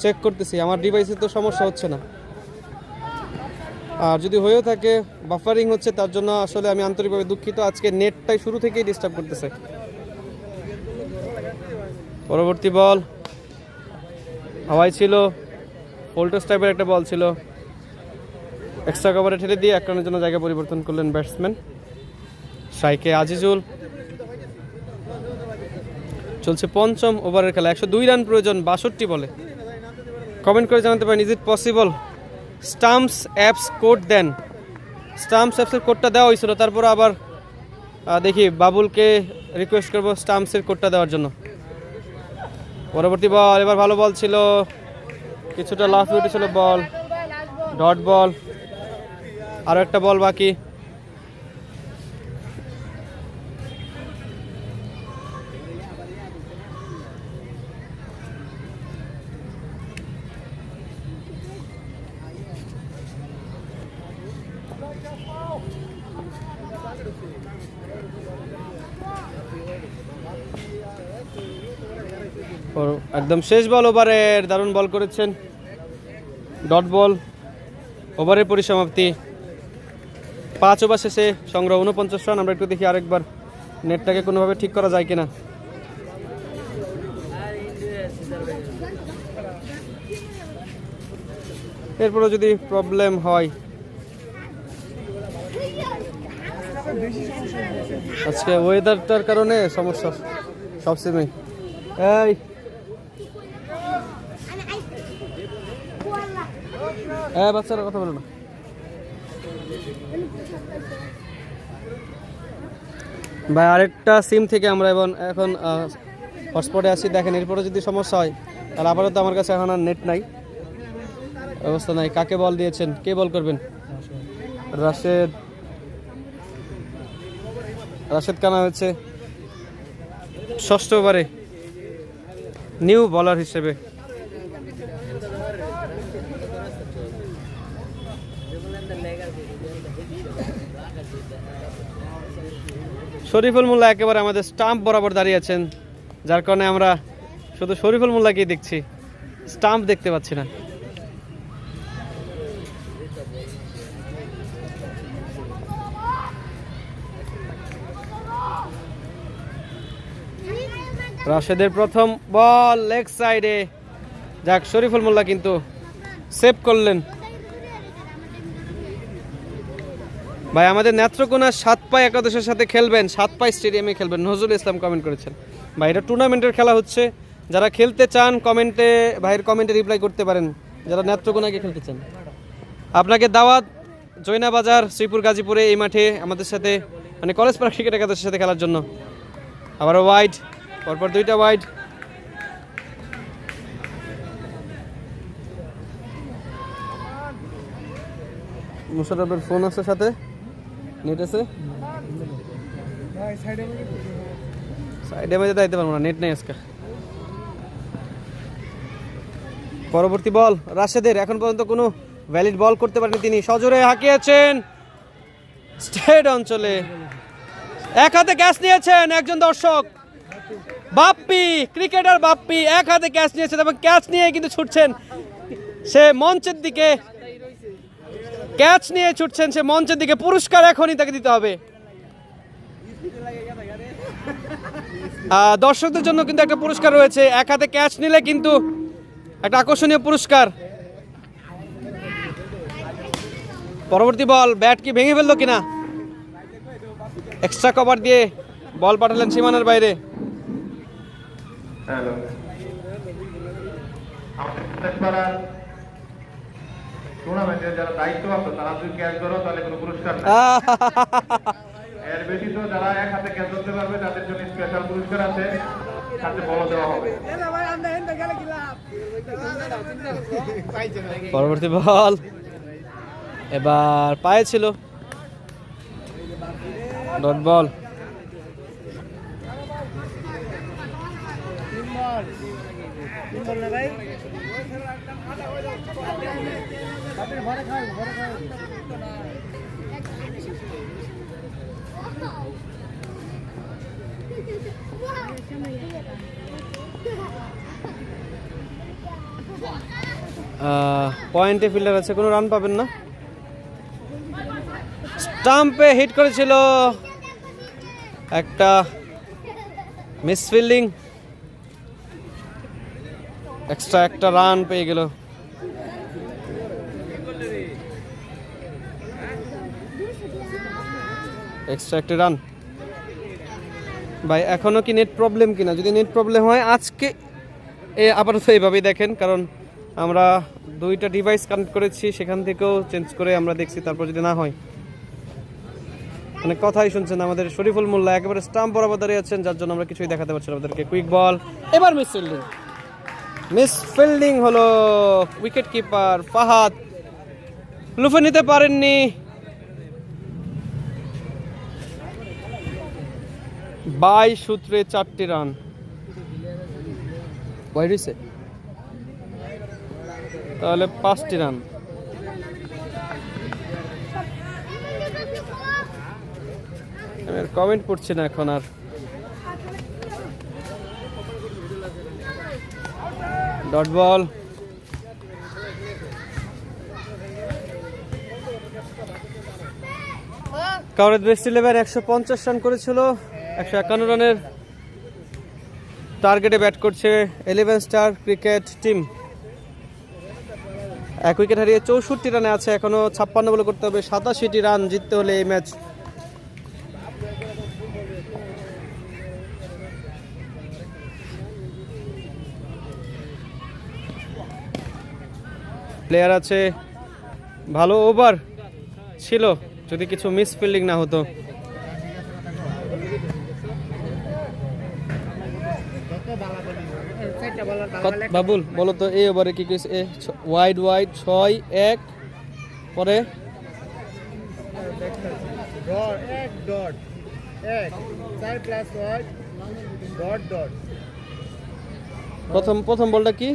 চেক করতেছি, আমার ডিভাইসে তো সমস্যা হচ্ছে না। আর যদি হয়েও থাকে বাফারিং হচ্ছে, তার জন্য আসলে আমি আন্তরিকভাবে দুঃখিত। আজকে নেটটাই শুরু থেকেই ডিস্টার্ব করতেছে। পরবর্তী বল হাওয়াই ছিল, ফোল্টাস টাইপের একটা বল ছিল, এক্সট্রা কভারে ঠেলে দিয়ে 1 রানের জন্য জায়গা পরিবর্তন করলেন ব্যাটসম্যান। স্ট্রাইকে আজিজুল। চলছে 5ম ওভারের খেলা, 102 রান প্রয়োজন 62 বলে। কমেন্ট করে জানাতে পারেন, is it possible? Stamps apps code দেন। স্টাম্পস অ্যাপসের কোডটা দেওয়া হয়েছিল, তারপর আবার দেখি বাবুলকে রিকোয়েস্ট করবো স্টাম্পসের কোডটা দেওয়ার জন্য। পরবর্তী বল, এবার ভালো বল ছিল, কিছুটা লাফ উঠেছিল বল, ডট বল, আরও একটা বল বাকি। একদম শেষ বল ওভারের, দারুণ বল করেছেন, ডট বল, ওভারের পরিসমাপ্তি। 5 ওভার শেষে সংগ্রহ 49 রান। আমরা একটু দেখি আরেকবার নেটটাকে কোনোভাবে ঠিক করা যায় কিনা। এরপরে যদি প্রবলেম হয় আজকে ওয়েদারটার কারণে সমস্যা সবসময়। এই বাচ্চারা কথা বলো না। ভাই আরেকটা সিম থেকে আমরা এখন হটস্পটে আছি। দেখেন এরপরে যদি সমস্যা হয় তাহলে আবারও তো আমার কাছে এখন আর নেট নাই, অবস্থা নাই। কাকে বল দিয়েছেন? কে বল করবেন? রাশেদ কানা হচ্ছে ষষ্ঠ ওভারে নিউ বলার হিসেবে। শরীফুল মোল্লা একেবারে আমাদের স্টাম্প বরাবর দাঁড়িয়ে আছেন, যার কারণে আমরা শুধু শরীফুল মোল্লাকেই দেখছি, স্টাম্প দেখতে পাচ্ছি না। রাশেদের প্রথম বল লেগ সাইডে, যাক শরীফুল মোল্লা কিন্তু সেভ করলেন। ভাই আমাদের নেত্রকোনা 7 পাই একাদশের সাথে খেলবেন, 7 পাই স্টেডিয়ামে খেলবেন, নজরুল ইসলাম কমেন্ট করেছেন। ভাই এটা টুর্নামেন্টের খেলা হচ্ছে, যারা খেলতে চান কমেন্টে, ভাইয়ের কমেন্টে রিপ্লাই করতে পারেন যারা নেত্রকোনাকে খেলতে চান। আপনাকে দাওয়াত জৈনাবাজার শ্রীপুর গাজীপুরে এই মাঠে আমাদের সাথে, মানে কলেজ পাড়া ক্রিকেট একাদশের সাথে খেলার জন্য। আবারও ওয়াইড, পরপর 2টা ওয়াইড। মুশারফের ফোন আছে সাথে, নেট আছে সাইডে মাঝে যাইতে পারবো না, নেট নেই আজকে। পরবর্তী বল রাশেদের, এখন পর্যন্ত কোনো ভ্যালিড বল করতে পারেনি তিনি। সজোরে হাঁকিয়েছেন স্টেট অঞ্চলে, এক হাতে ক্যাচ নিয়েছেন একজন দর্শক, বাপ্পি, ক্রিকেটার বাপ্পি এক হাতে ক্যাচ নিয়েছেন এবং ক্যাচ নিয়ে কিন্তু ছুটছেন সে মঞ্চের দিকে, ক্যাচ নিয়ে ছুটছেন সে মঞ্চের দিকে। পুরস্কার এখনই তাকে দিতে হবে। দর্শকদের জন্য কিন্তু একটা পুরস্কার রয়েছে, এক হাতে ক্যাচ নিলে কিন্তু একটা আকর্ষণীয় পুরস্কার। পরবর্তী বল, ব্যাট কি ভেঙে ফেললো কিনা, এক্সট্রা কভার দিয়ে বল পাঠালেন সীমানার বাইরে। টুর্নামেন্টের যারা দায়িত্ব আছে তারা যদি ক্যাচ ধরো তাহলে কোনো পুরস্কার নেই। এর বেশি তো যারা এক হাতে ক্যাচ ধরতে পারবে তাদের জন্য স্পেশাল পুরস্কার আছে, সাথে বল দেওয়া হবে। পরবর্তী বল এবার পায়ে ছিল, ডট বল। পয়েন্টে ফিল্ডার আছে, কোনো রান পাবেন না। স্টাম্পে হিট করেছিল, একটা মিস ফিল্ডিং, এক্সট্রা একটা রান পেয়ে গেল। এক্সট্রা একটা রান। ভাই এখনো কি নেট প্রবলেম কিনা, যদি নেট প্রবলেম হয় আজকে আপাতত এইভাবেই দেখেন, কারণ আমরা 2টা ডিভাইস কানেক্ট করেছি, সেখান থেকেও চেঞ্জ করে আমরা দেখছি, তারপর যদি না হয়। মানে কথাই শুনছেন আমাদের শরীফুল মোল্লা একেবারে স্টাম্প বরাবর দাঁড়িয়ে আছেন, যার জন্য আমরা কিছুই দেখাতে পারছি না আমাদেরকে। কুইক বল, এবার মিস ফিল্ডিং হলো, উইকেট কিপার ফাহাদ লুফে নিতে পারেননি। 22 সূত্রে 4টি রান। ওয়াইড হয়েছে তাহলে 5টি রান। আমি আর কমেন্ট করছি না এখন আর। ডট বল, কাউরেদ বেস্ট 11 150 রান করেছিল, 151 রানের টার্গেটে ব্যাট করছে 11 স্টার ক্রিকেট টিম। 1 উইকেট হারিয়ে 64 রানে আছে, এখনো 56 বলে করতে হবে 87টি রান জিততে হলে এই ম্যাচ। প্লেয়ার আছে, ভালো ওভার ছিল যদি কিছু মিস ফিল্ডিং না হতো। বাবুল বলো তো এই ওভারে কি কিছু? ওয়াইড ওয়াইড 6-1 পরে এক ডট এক 4 প্লাস 1 ডট ডট প্রথম বলটা কি?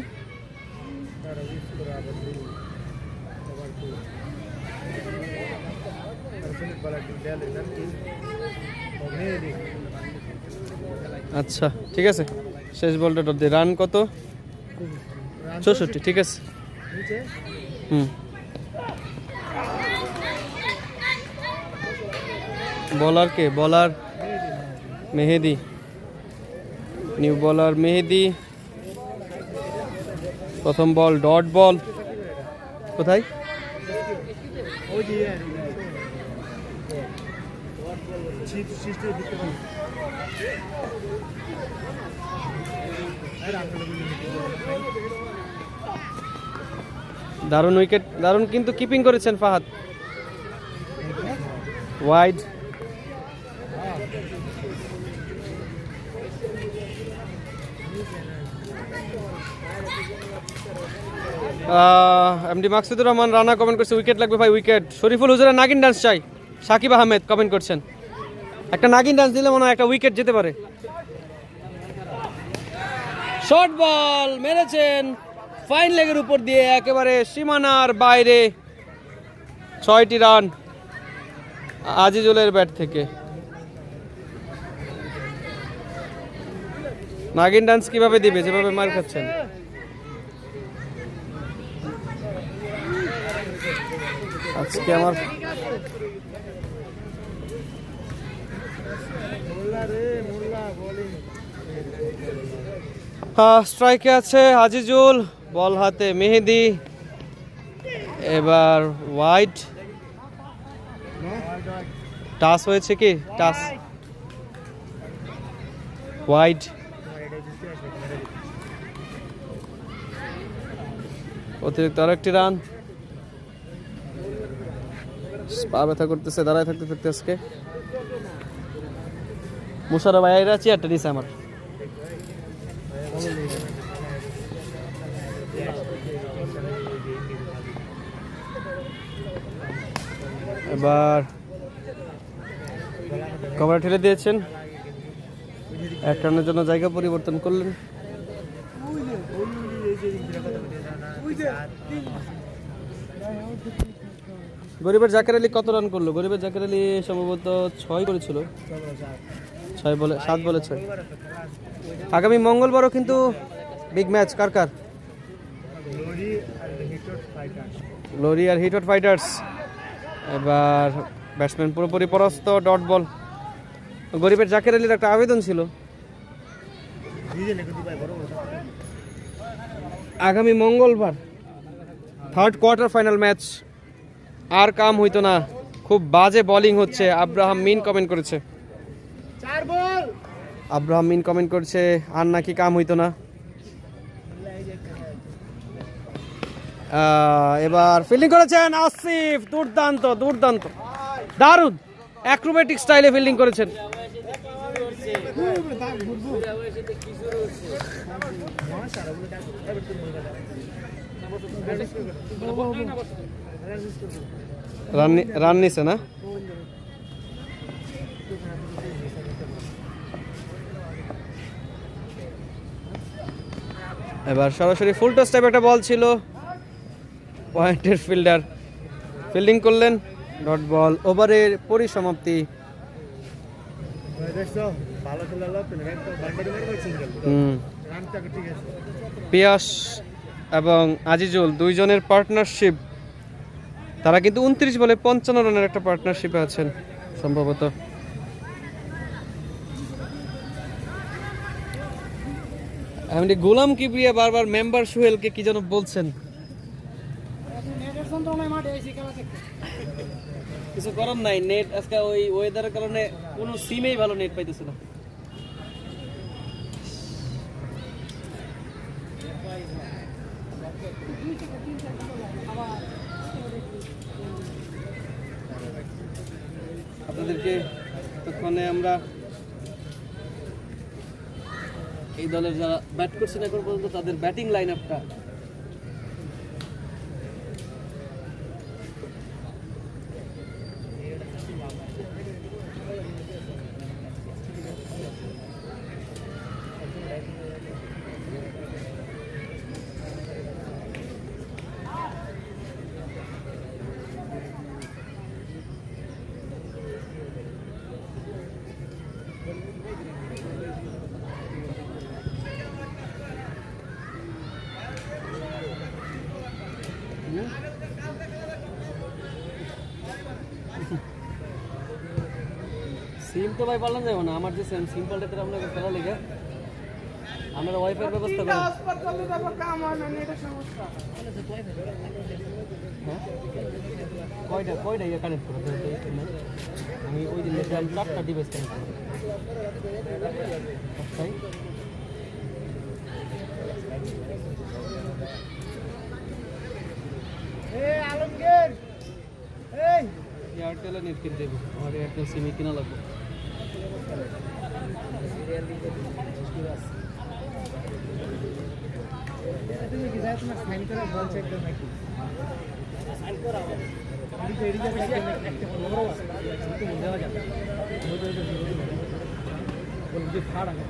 আচ্ছা ঠিক আছে, শেষ বলটা ডট দিয়ে। রান কত? 64, ঠিক আছে। হুম, বলার কে? বলার মেহেদি, নিউ বলার মেহেদি। প্রথম বল ডট বল, কোথায়? দারুণ উইকেট, দারুণ কিন্তু কিপিং করেছেন Fahad. Wide, MD Maksudur Rahman Rana comment করছে উইকেট লাগবে ভাই, উইকেট। শরীফুল হুজুরের নাগিন ডান্স চাই। সাকিব আহমেদ কমেন্ট করছেন একটা নাগিন ডান্স দিলে মনে হয় একটা উইকেট যেতে পারে। শর্ট বল মেরেছেন ফাইন লেগের উপর দিয়ে, একেবারে সীমানার বাইরে। 6টি রান আজিজুলের ব্যাট থেকে। নাগিন ডান্স কিভাবে দিবে, যেভাবে মার খাচ্ছেন। আজকে আমার স্ট্রাইকে আছে আজিজুল, বল হাতে মেহেদি। এবার ওয়াইড, টাস হয়েছে কি? টাস, ওয়াইড। অতিরিক্ত আরেকটি রান। পা ব্যথা করতেছে দাঁড়ায় থাকতে থাকতে আজকে। মুশারফ ভাইরা চেয়ারটা দিছে আমার। এবার কভার ঠেলে দিয়েছেন, এক রানের জন্য জায়গা পরিবর্তন করলেন। গরিবের জাকের আলী কত রান করলো? গরিবের জাকের আলী সম্ভবত 6 করেছিল, 7 বলে 6। আগামী মঙ্গলবারও কিন্তু বিগ ম্যাচ। কার কার? গ্লোরি আর হিটট ফাইটার্স। এবার ব্যাটসম্যান পুরোপুরি পরাস্ত, ডট বল। গরিবের জাকের আলীর একটা আবেদন ছিল আগামী মঙ্গলবার 3rd কোয়ার্টার ফাইনাল ম্যাচ, আর কাম হইতো না, খুব বাজে বোলিং হচ্ছে। আব্রাহাম মিন কমেন্ট করেছে, আব্রাহাম মিন কমেন্ট করছে আর নাকি কাম হইতো না। এবার ফিল্ডিং করেছেন আসিফ, দুর্দান্ত দুর্দান্ত, দারুণ অ্যাক্রোবেটিক স্টাইলে ফিল্ডিং করেছেন। রান নিছে না? এবার সরাসরি ফুল টস টাইপ একটা বল ছিল, পয়েন্টের ফিল্ডার ফিল্ডিং করলেন, ডট বল। ওভারের পরিসমাপ্তি। পিয়াস এবং আজিজুল দুইজনের পার্টনারশিপ, তারা কিন্তু 29 বলে 55 রানের একটা পার্টনারশিপে আছেন সম্ভবত। এমনি গোলাম কিবরিয়া বারবার মেম্বার সোহেলকে কি যেন বলছেন। কিছু করার নাই, নেট আজকে ওই ওয়েদারের কারণে কোনো সিমেই ভালো নেট পাইতেছে না। আপনাদেরকে ততক্ষণে আমরা এই দলের যারা ব্যাট করছেন এখন পর্যন্ত তাদের ব্যাটিং লাইন আপটা সিম তো ভাই পাল্টানো যাবে না, আমার যে সিম পাল্টাতে আপনাকে ফেলা লেগে আমরা ওয়াইফাই ব্যবস্থা করি। হ্যাঁ কয়টা ইয়ে কানেক্ট করে আমি ওই দিন দেখলাম 4টা ডিভাইস কানেক্ট করি। এয়ারটেলে নেট কিনতে দেবো, আমার এয়ারটেল সিমে কিনা লাগবে।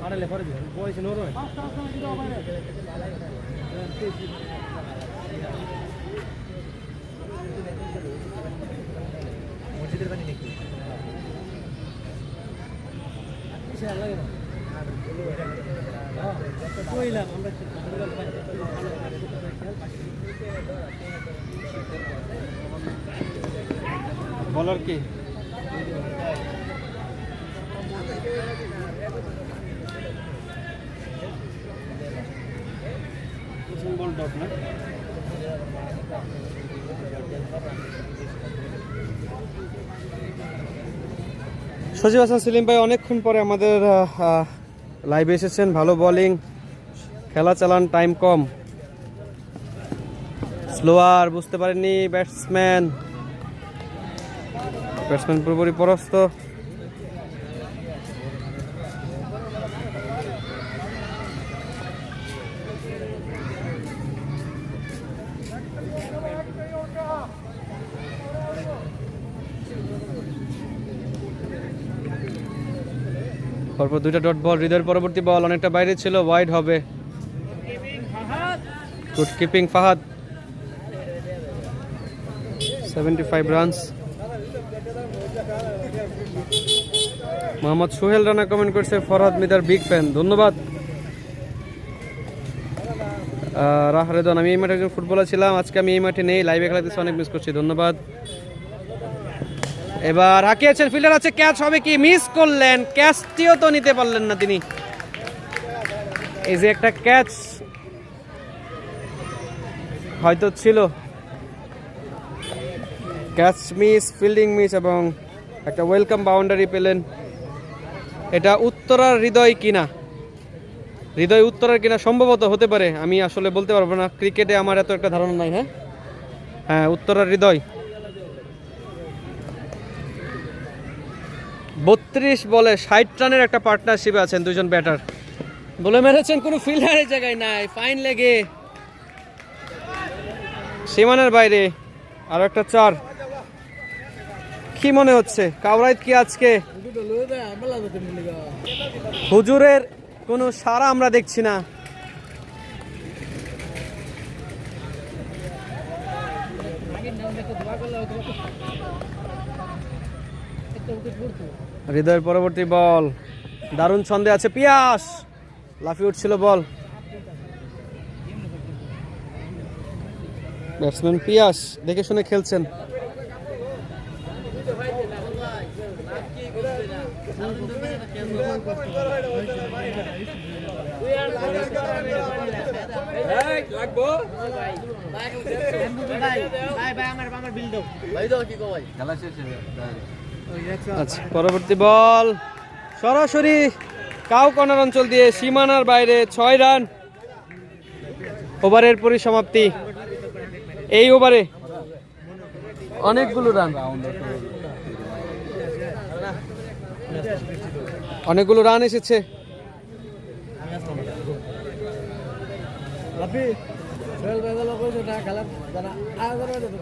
ফাড়ালে পরে বয়স নরম মসজিদের বাড়ি নাকি বলার কি বল ডট না সজীব হাসান সেলিম ভাই অনেকক্ষণ পরে আমাদের লাইভে এসেছেন। ভালো বোলিং, খেলা চালান, টাইম কম, স্লোয়ার, বুঝতে পারেননি ব্যাটসম্যান পুরোপুরি পরাস্ত। পরপর 2টা ডট বল, হৃদয়ের পরবর্তী বল অনেকটা বাইরে ছিল, ওয়াইড হবে। Good keeping Fahad, 75 runs. Mohammad Sohel Rana comment করছে ফরহাদ মিদার বিগ ফ্যান, ধন্যবাদ। রাহরেদন, আমি এই মাঠে একজন ফুটবলার ছিলাম, আজকে আমি এই মাঠে নেই, লাইভে খেলা দিচ্ছি, অনেক মিস করছি, ধন্যবাদ। এবার হাঁকিয়েছেন, ফিল্ডার আছে, ক্যাচ হবে কি, মিস করলেন, ক্যাচটিও তো নিতে পারলেন না তিনি। এই যে একটা ক্যাচ হয়তো ছিল, ক্যাচ মিস, ফিল্ডিং মিস এবং একটা ওয়েলকাম বাউন্ডারি পেলেন। এটা উত্তরার হৃদয় কিনা, হৃদয় উত্তরার কিনা সম্ভবত হতে পারে, আমি আসলে বলতে পারবো না, ক্রিকেটে আমার এত একটা ধারণা নাই। হ্যাঁ হ্যাঁ, উত্তরার হৃদয়। 32 বলে 60 রানের একটা পার্টনারশিপে আছেন দুজন ব্যাটার, বলে মেরেছেন, কোনো ফিল্ডারের জায়গায় নাই, ফাইন লেগে সীমানার বাইরে। আর একটা 4, কি মনে হচ্ছে কাওরাইত কি আজকে হুজুরের কোনো সাড়া আমরা দেখছি না। হৃদয়ের পরবর্তী বল, দারুণ ছন্দে আছে পিয়াস, লাফিয়ে উঠছিল বল। ব্যাটসম্যান পিয়াস দেখে শুনে খেলছেন। আচ্ছা, পরবর্তী বল সরাসরি কাউ কর্নার অঞ্চল দিয়ে সীমানার বাইরে, 6 রান। ওভারের পরিসমাপ্তি, এই ওভারে অনেকগুলো রান। অনেকগুলো রান এসেছে।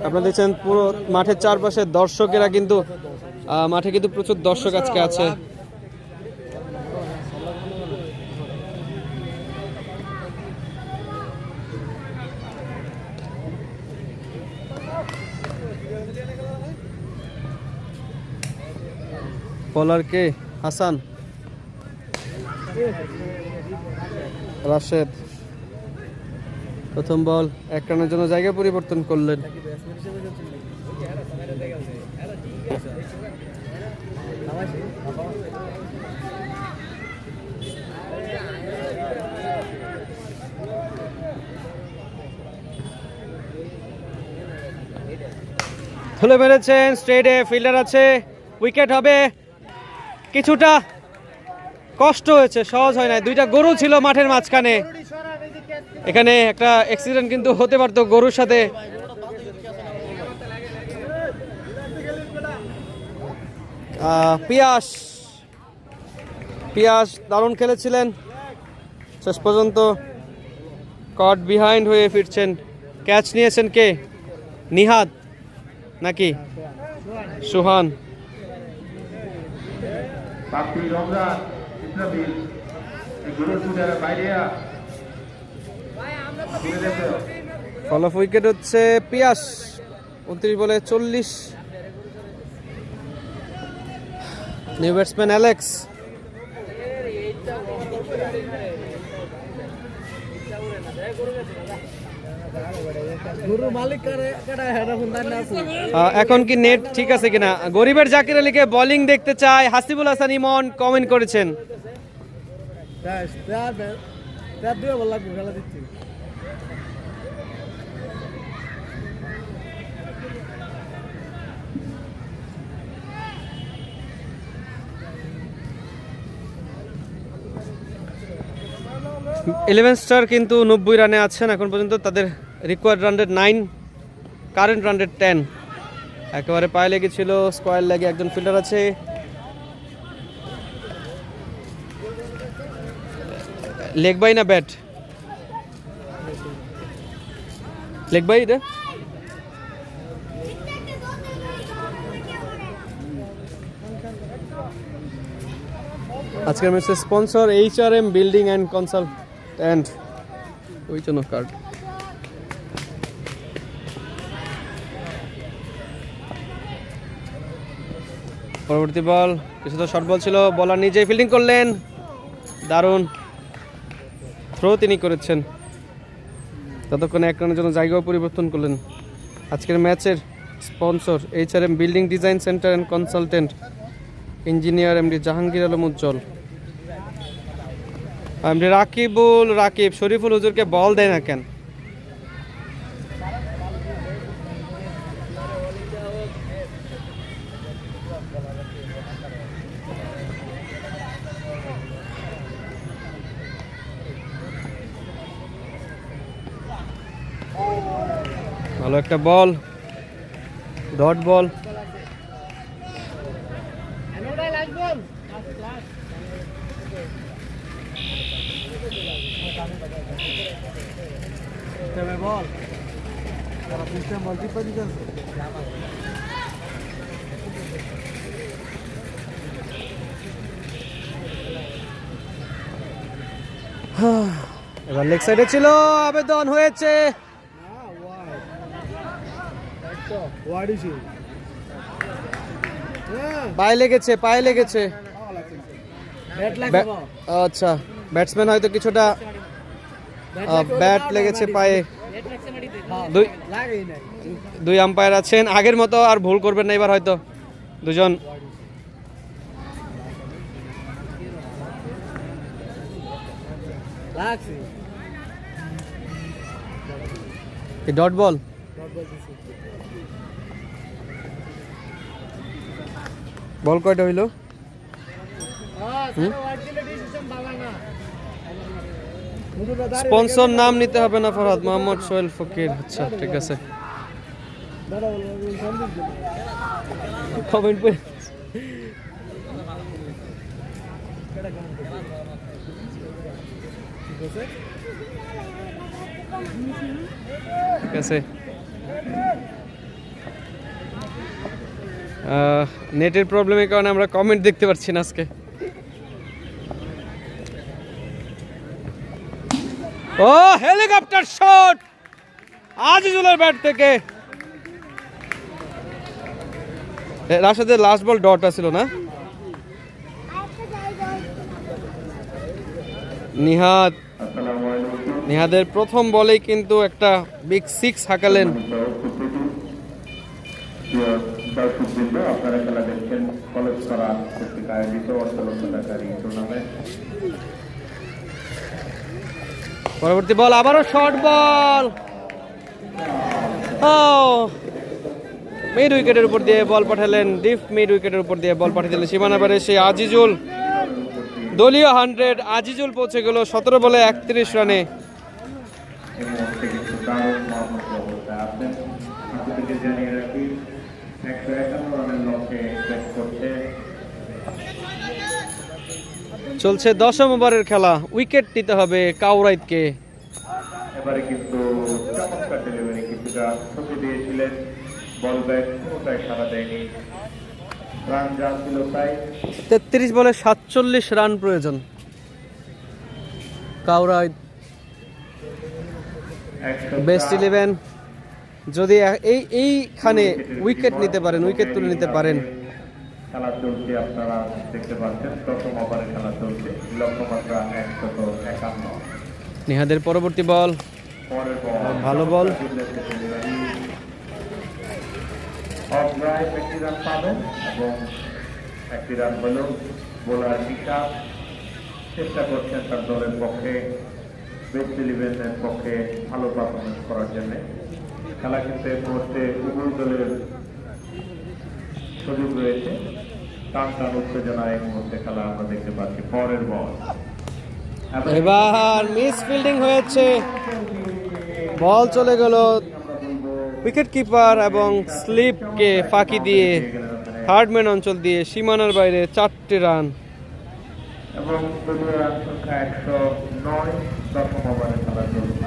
আপনারা দেখছেন পুরো মাঠের চারপাশে দর্শকেরা কিন্তু মাঠে কিন্তু প্রচুর দর্শক আজকে আছে। বলার কে? হাসান, রাশেদ। প্রথম বল, এক রানের জন্য জায়গা পরিবর্তন করলেন। ধুলে মেরেছেন স্ট্রেটে, ফিল্ডার আছে, উইকেট হবে। কিছুটা কষ্ট হয়েছে, সহজ হয় না। দুইটা গরু ছিল মাঠের মাঝখানে, এখানে একটা অ্যাক্সিডেন্ট কিন্তু হতে পারতো গরুর সাথে। পিয়াস দারুণ খেলেছিলেন, শেষ পর্যন্ত কট বিহাইন্ড হয়ে ফিরছেন। ক্যাচ নিয়েছেন কে? নিহাদ নাকি সুহান? ফল অফ উইকেট হচ্ছে পিয়াস, 29 বলে 40। New batsman Alex. এখন কি নেট ঠিক আছে কিনা? গরিবের জাকির আলীকে বোলিং দেখতে চাই, হাসিবুল হাসান ইমন কমেন্ট করেছেন। ইলেভেন স্টার কিন্তু 90 রানে আছেন এখন পর্যন্ত। তাদের required run rate 9, current run rate 10। একেবারে পায়ে লেগেছিল, স্কোয়ার লেগে একজন ফিল্ডার আছে। লেগ বাই না ব্যাট? লেগ বাই এটা। আজকের ম্যাচের sponsor HRM building and consultant. ওই জন্য কার্ড। পরবর্তী বল, কিছুটা শর্ট বল ছিল, বলার নিজেই ফিল্ডিং করলেন, দারুণ থ্রো তিনি করেছেন। ততক্ষণে এক রানের জন্য জায়গাও পরিবর্তন করলেন। আজকের ম্যাচের sponsor HRM building design centre and consultant, engineer MD Jahangir Alam Ujjwal, MD Rakib. Shariful হুজুরকে বল দেয় না কেন? ভালো একটা বল, ডট বল। এবার লেগ সাইডে ছিল, আবেদন হয়েছে। পায়ে লেগেছে। আচ্ছা, ব্যাটসম্যান হয়তো কিছুটা ব্যাট লেগেছে পায়ে। দুই আম্পায়ার আছেন, আগের মতো আর ভুল করবেন না এবার হয়তো দুজন। Dot ball. বল কয়টা হইল? স্পন্সর নাম নিতে হবে না ফরহাদ, মোহাম্মদ সোহেল ফকির। আচ্ছা ঠিক আছে, কমেন্ট ঠিক আছে, নেটের প্রবলেমের কারণে আমরা কমেন্ট দেখতে পাচ্ছি না আজকে। ও হেলিকপ্টার শট আজিজুলের ব্যাট থেকে। রাশেদের লাস্ট বল ডট ছিল না? নিহাদের প্রথম বলেই কিন্তু একটা বিগ সিক্স হাঁকালেন। আপনারা খেলা দেখছেন কলেজ করা কর্তৃক আয়োজিত অর্থলক্ষাকারী টুর্নামেন্ট। পরবর্তী বল আবারও শর্ট বল, মিড উইকেটের উপর দিয়ে বল পাঠালেন, ডিপ মিড উইকেটের উপর দিয়ে বল পাঠিয়ে দিলেন সীমানা পারে সেই আজিজুল। দলীয় 100 আজিজুল পৌঁছে গেল 17 বলে 31 রানে। এই মুহূর্তে কিন্তু দারুণ মহামুখী অবস্থায় আছেন। আপনাদেরকে জানিয়ে রাখি 151 রানের লক্ষ্যে ব্যাট করছে। চলছে 10ম ওভারের খেলা, উইকেট নিতে হবে কাউরাইতকে। এবারে কিন্তু চমৎকার ডেলিভারি, কিছুটা ঠকে দিয়েছিলেন, বল ব্যাট কোনোটাই সারা দেয়নি, রান যা ছিল তাই। 33 বলে 47 রান প্রয়োজন কাউরাইত। বেস্ট 11 যদি এইখানে উইকেট নিতে পারেন, উইকেট তুলে নিতে পারেন। খেলা চলছে, আপনারা দেখতে পাচ্ছেন 10ম ওভারে খেলা চলছে, লক্ষ্যমাত্রা 151। নিহাদের পরবর্তী বল, পরের বল ভালো বল, অফ ড্রাইভ একটি রান পাবেন এবং একটি রান হলেও বোলার নিশাদ চেষ্টা করছেন তার দলের পক্ষে, বেস্ট 11-এর পক্ষে ভালো পারফরমেন্স করার জন্য। খেলা কিন্তু এই মুহূর্তে উভয় দলের সুযোগ রয়েছে, টান টান উত্তেজনা এই মুহূর্তে খেলা আমরা দেখতে পাচ্ছি। পরের বল এবার মিস ফিল্ডিং হয়েছে, বল চলে গেল উইকেট কিপার এবং স্লিপকে ফাঁকি দিয়ে থার্ড ম্যান অঞ্চল দিয়ে সীমানার বাইরে 4টে রান। এবং দলীয় রান সংখ্যা 109, 10ম ওভারে খেলা চলছে।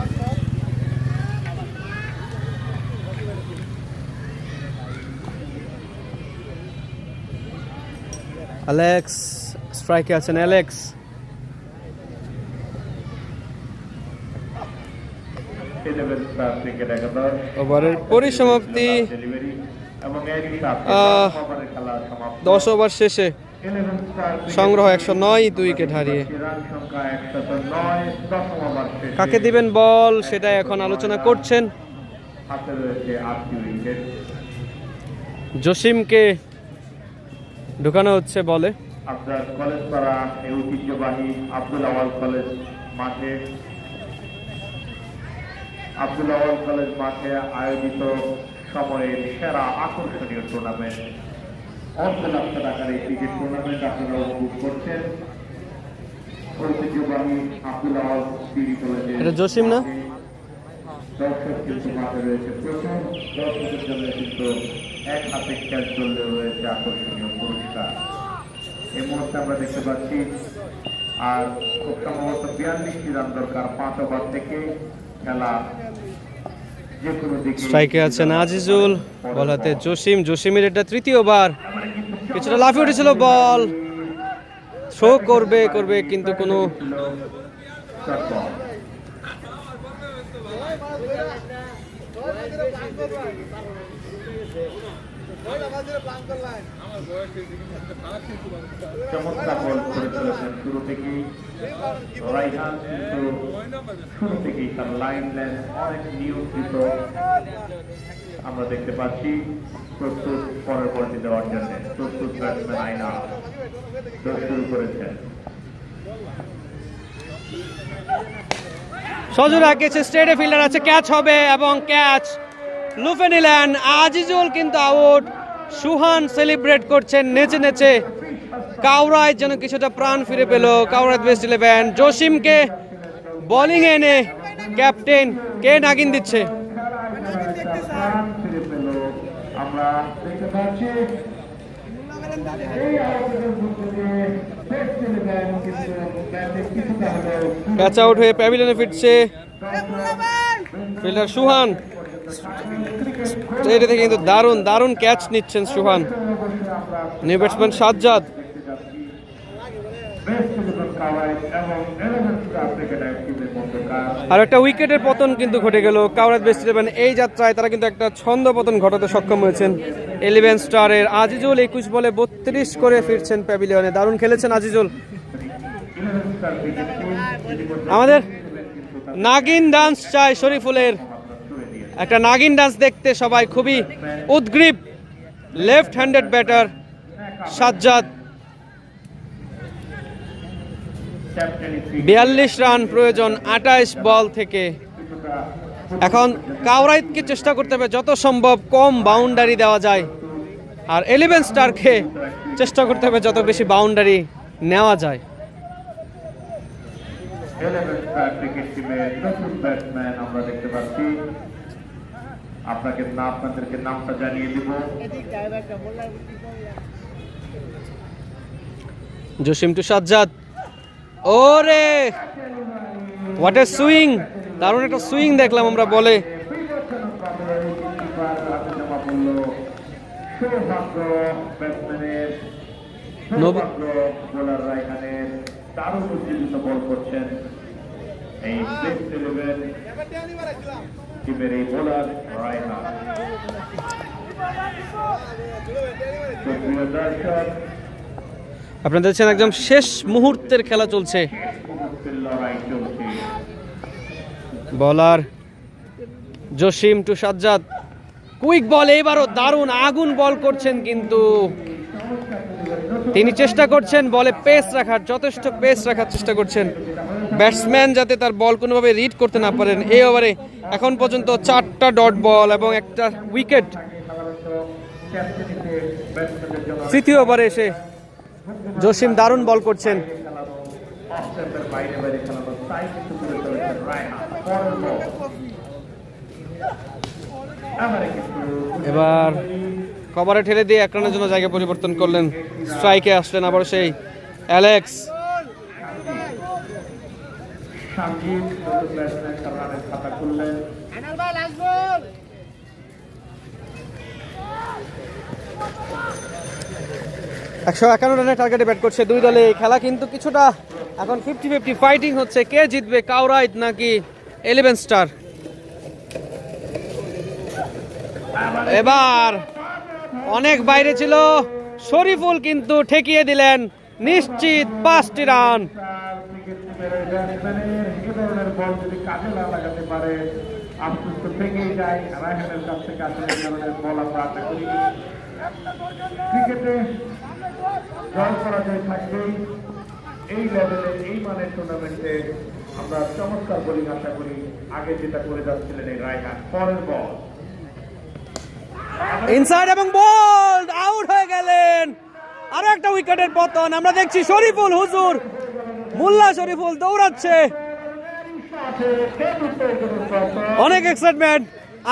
অ্যালেক্স স্ট্রাইকে আছেন, অ্যালেক্স। ওভারের পরিসমাপ্তি, 10 ওভার শেষে সংগ্রহ 109, 2 উইকেট হারিয়ে। কাকে দিবেন বল সেটা এখন আলোচনা করছেন। জসিমকে ঢুকানো হচ্ছে বলে। আপনার কলেজ পাড়া এই ঐতিহ্যবাহী আব্দুল আওয়াল কলেজ মাঠে, আব্দুল আওয়াল কলেজ মাঠে আয়োজিত সময়ের সেরা আকর্ষণীয় টুর্নামেন্ট, অর্ধ লাখ টাকার এই ক্রিকেট টুর্নামেন্ট আপনারা উপভোগ করছেন। ঐতিহ্যবাহী আব্দুল আওয়াল ডিগ্রি কলেজের এটা জসিম না? দর্শক কিন্তু মাঠে রয়েছে প্রচুর, দর্শকের জন্য কিন্তু এক হাতে ক্যাচ চললে রয়েছে আকর্ষণীয় পুরস্কার। এই মুহূর্তে আমরা দেখতে পাচ্ছি আর খুব সম্ভবত 42টি রান দরকার 5 ওভার থেকে। খেলা যে কোনো দিকে, স্ট্রাইকে আছেন আজিজুল, বল হাতে জসিম। জসিমের এটা 3য় ওভার, কিছুটা লাফিয়ে উঠেছিল বল, থ্রো করবে কিন্তু কোনো চমৎকার বল করে চলেছেন শুরু থেকেই রাইহান, কিন্তু শুরু থেকেই তার লাইন লেন্থ অনেক নিয়ন্ত্রিত আমরা দেখতে পাচ্ছি। প্রস্তুত পরের বলটি দেওয়ার জন্য, প্রস্তুত ব্যাটসম্যান আইনা শুরু করেছেন। সজোর আঁকেছে, স্ট্রেটে ফিল্ডার আছে, ক্যাচ হবে এবং ক্যাচ লুফে নিলেন আজিজুল, কিন্তু আউট। সুহান সেলিব্রেট করছেন নেচে নেচে। কাউরাইত যেন কিছুটা প্রাণ ফিরে পেল। কাউরাইত বেস্ট 11, জসিমকে বোলিং এনে ক্যাপ্টেন কে নাগিন দিচ্ছে। আমরা দেখতে পাচ্ছি এই আউটের মধ্যে দিয়ে ক্যাচ আউট হয়ে প্যাভিলিয়নে ফিরছে ফিল্ডার সুহান। এটা থেকে কিন্তু দারুণ দারুণ ক্যাচ নিচ্ছেন সুহান। New batsman Sajjad. আর একটা উইকেটের পতন কিন্তু ঘটে গেল কাওরাত বেস্ট ইলেভেন। এই যাত্রায় তারা কিন্তু একটা ছন্দ পতন ঘটাতে সক্ষম হয়েছেন। 11 স্টারের আজিজুল 21 বলে 32 করে ফিরছেন প্যাভিলিয়নে। দারুণ খেলেছেন আজিজুল। আমাদের নাগিন ডান্স চাই শরীফুলের, একটা নাগিন ডান্স দেখতে সবাই খুবই উদ্গ্রীব। Left handed batter Sajjad. 42 run প্রয়োজন 28 বল থেকে। এখন কাওরাইতকে চেষ্টা করতে হবে যত সম্ভব কম বাউন্ডারি দেওয়া যায়, আর 11 স্টারকে চেষ্টা করতে হবে যত বেশি বাউন্ডারি নেওয়া যায়। 11 স্টার ক্রিকেট টিমের নতুন ব্যাটসম্যান আমরা দেখতে পাচ্ছি। আপনাদেরকে নামটা জানিয়ে দিব। জসিম টু সাজ্জাদ। ওরে হোয়াট এ সুইং! দারুণ একটা সুইং দেখলাম আমরা বলে। দারুণ উজ্জীবিত বল করছেন এই বেস্ট 11 টিমের এই বোলার রায়হান। দর্শক, আপনারা দেখছেন একদম শেষ মুহূর্তের খেলা চলছে। লড়াই চলছে। বলার জসিম টু সাজ্জাদ। কুইক বল, এবারও দারুণ আগুন বল করছেন, কিন্তু তিনি চেষ্টা করছেন বলে পেস রাখার, যথেষ্ট পেস রাখার চেষ্টা করছেন ব্যাটসম্যান যাতে তার বল কোনোভাবে রিড করতে না পারেন। এই ওভারে এখন পর্যন্ত 4টা ডট বল এবং একটা উইকেট। তৃতীয় ওভারে এসে জসিম দারুণ বল করছেন। এবার কভারে ঠেলে দিয়ে 1 রানের জন্য জায়গা পরিবর্তন করলেন। স্ট্রাইকে আসলেন আবার সেই অ্যালেক্স। সামজিদ নতুন ব্যাটসম্যান রানের খাতা খুললেন। 151 রানের টার্গেটে ব্যাট করছে দুই দলে। এই খেলা কিন্তু কিছুটা এখন 50-50 ফাইটিং হচ্ছে। কে জিতবে, কাওরাইত নাকি 11 স্টার? এবার অনেক বাইরে ছিল শরীফুল, কিন্তু ঠেকিয়ে দিলেন নিশ্চিত 5টি রান। বল যদি কাজে না লাগাতে পারে আফসোস তো থেকেই যায় রায়হানের কাছ থেকে। আসলে এই ধরনের বল আমরা আশা করি ক্রিকেটে জয় পরাজয় থাকবেই। এই লেভেলে এই মানের টুর্নামেন্টে আমরা চমৎকার বোলিং আশা করি। আগে যেটা করে যাচ্ছিলেন এই রায়হান। পরের বল ইনসাইড এবং বল আউট হয়ে গেলেন। আরো একটা উইকেটের পতন আমরা দেখছি। শরীফুল হুজুর, মোল্লা শরীফুল দৌড়াচ্ছে, অনেক এক্সাইটমেন্ট।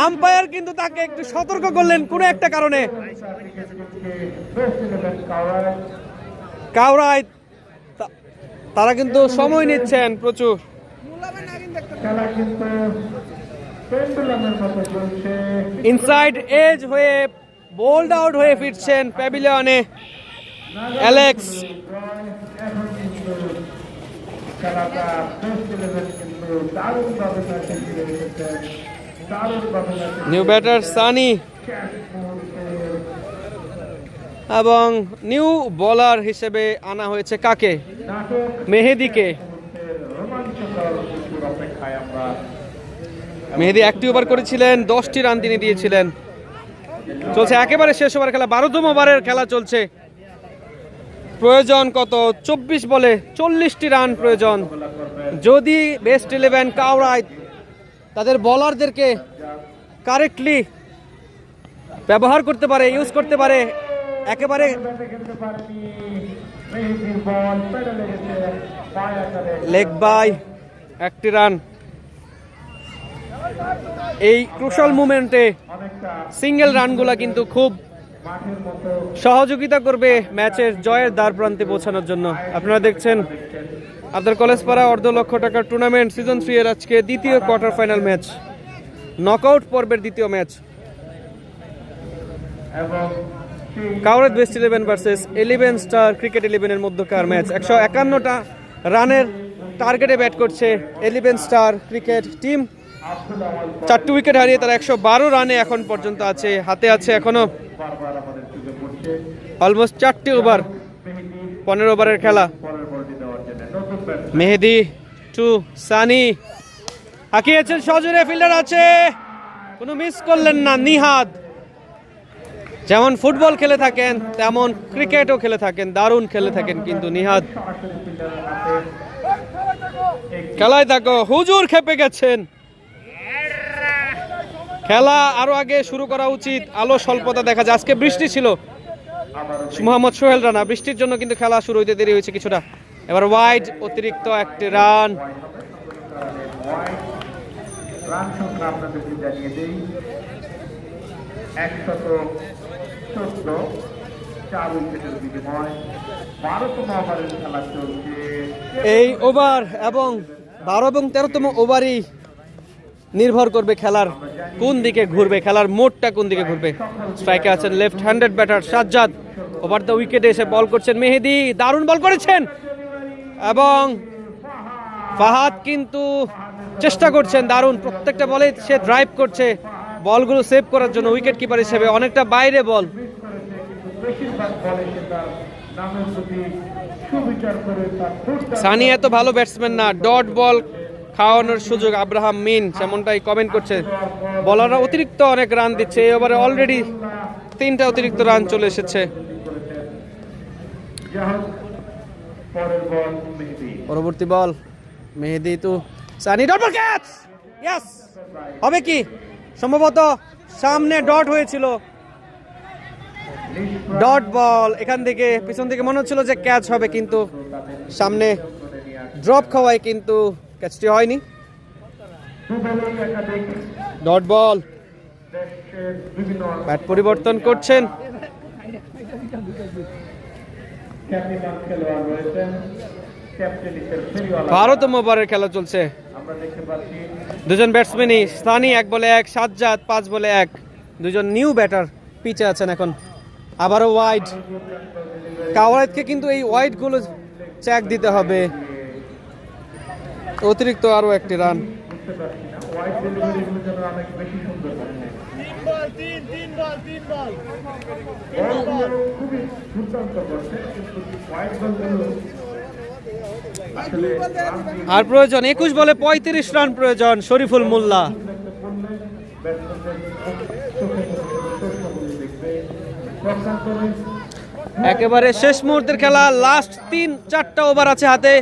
আম্পায়ার কিন্তু তাকে একটু সতর্ক করলেন কোনো একটা কারণে। কাওরাইত তারা কিন্তু সময় নিচ্ছেন প্রচুর। ইনসাইড এজ হয়ে বোল্ড আউট হয়ে ফিরছেন প্যাভিলিয়নে অ্যালেক্স। নিউ ব্যাটার সানি এবং নিউ বোলার হিসেবে আনা হয়েছে কাকে? মেহেদিকে। মেহেদি 1টি ওভার করেছিলেন, 10টি রান তিনি দিয়েছিলেন। চলছে একেবারে শেষ ওভার খেলা, 12তম ওভারের খেলা চলছে। প্রয়োজন কত? 24 বলে 40টি রান প্রয়োজন। যদি বেস্ট 11 কাওরাইত তাদের বোলারদেরকে কারেক্টলি ব্যবহার করতে পারে, ইউজ করতে পারে, একেবারে লেগ বাই 1টি রান। এই ক্রুশাল মুভমেন্টে সিঙ্গেল রানগুলা কিন্তু খুব সহযোগিতা করবে ম্যাচের জয়ের দ্বার প্রান্তে পৌঁছানোর জন্য। আপনারা দেখছেন আব্দুল কলেজ পাড়া অর্ধ লক্ষ টাকার টুর্নামেন্ট সিজন 3 এর আজকে দ্বিতীয় কোয়ার্টার ফাইনাল ম্যাচ, নকআউট পর্বের দ্বিতীয় ম্যাচ। কাউরেদ ওয়েস্ট 11 ভার্সেস 11 স্টার ক্রিকেট 11 এর মধ্যকার ম্যাচ। 151টা রানের টার্গেটে ব্যাট করছে 11 স্টার ক্রিকেট টিম। 4টি উইকেট হারিয়ে তারা 112 রানে এখন পর্যন্ত আছে, হাতে আছে এখনো অলমোস্ট 4টি ওভার, 15 ওভারের খেলা। মেহেদি টু সানি হাঁকিয়েছেন সজোরে, ফিল্ডার আছে, কোনো মিস করলেন না নিহাদ। যেমন ফুটবল খেলে থাকেন তেমন ক্রিকেটও খেলে থাকেন, দারুণ খেলে থাকেন কিন্তু নিহাদ। খেলায় থাকো, হুজুর খেপে গেছেন। খেলা আরো আগে শুরু করা উচিত, আলো স্বল্পতা দেখা যায়। আজকে বৃষ্টি ছিল, মোহাম্মদ সোহেল রানা, বৃষ্টির জন্য কিন্তু খেলা শুরু হইতে দেরি হয়েছে কিছুটা। এবার ওয়াইড, অতিরিক্ত একটি রান। রান সংখ্যা আপনাদেরকে জানিয়ে দেই 114, 4 উইকেটের বিনিময় 12তম ওভারের খেলা চলছে। এই ওভার এবং 12 এবং 13তম ওভারই নির্ভর করবে খেলার কোন দিকে ঘুরবে, খেলার মোড়টা কোন দিকে ঘুরবে। স্ট্রাইকে আছেন left handed batter Sajjad, over the উইকেটে এসে বল করছেন মেহেদি, দারুণ বল করেছেন। এবং ফাহাদ কিন্তু চেষ্টা করছেন দারুণ, প্রত্যেকটা বলে সে ড্রাইভ করছে বলগুলো সেভ করার জন্য উইকেট কিপার হিসেবে। অনেকটা বাইরে বল, সানি এত ভালো ব্যাটসম্যান না, ডট বল খাওয়ানোর সুযোগ আব্রাহাম মিন যেমনটাই কমেন্ট করছে। বলাররা অতিরিক্ত অনেক রান দিচ্ছে, এই ওভারে অলরেডি 3টা অতিরিক্ত রান চলে এসেছে। পরবর্তী ball Mehedi to Sunny, dot ball, catch, yes. হবে কি? সম্ভবত সামনে ডট হয়েছিল, ডট বল। এখান থেকে পিছন থেকে মনে হচ্ছিল যে ক্যাচ হবে, কিন্তু সামনে ড্রপ খাওয়ায় কিন্তু ক্যাচটি হয়নি। ডট বল, ব্যাট পরিবর্তন করছেন। 12তম ওভারের খেলা চলছে, দুজন ব্যাটসম্যানই, সানি 1 বলে 1, সাজ্জাদ 5 বলে 1, দুজন নিউ ব্যাটার পিচে আছেন এখন। আবারও ওয়াইড, কাওয়ারেদকে কিন্তু এই ওয়াইড গুলো চেক দিতে হবে। অতিরিক্ত আরো একটি রান। আর প্রয়োজন 21 বলে 35 রান প্রয়োজন শরীফুল মোল্লা। একেবারে শেষ মুহূর্তের খেলা, লাস্ট 3-4টা ওভার আছে হাতে।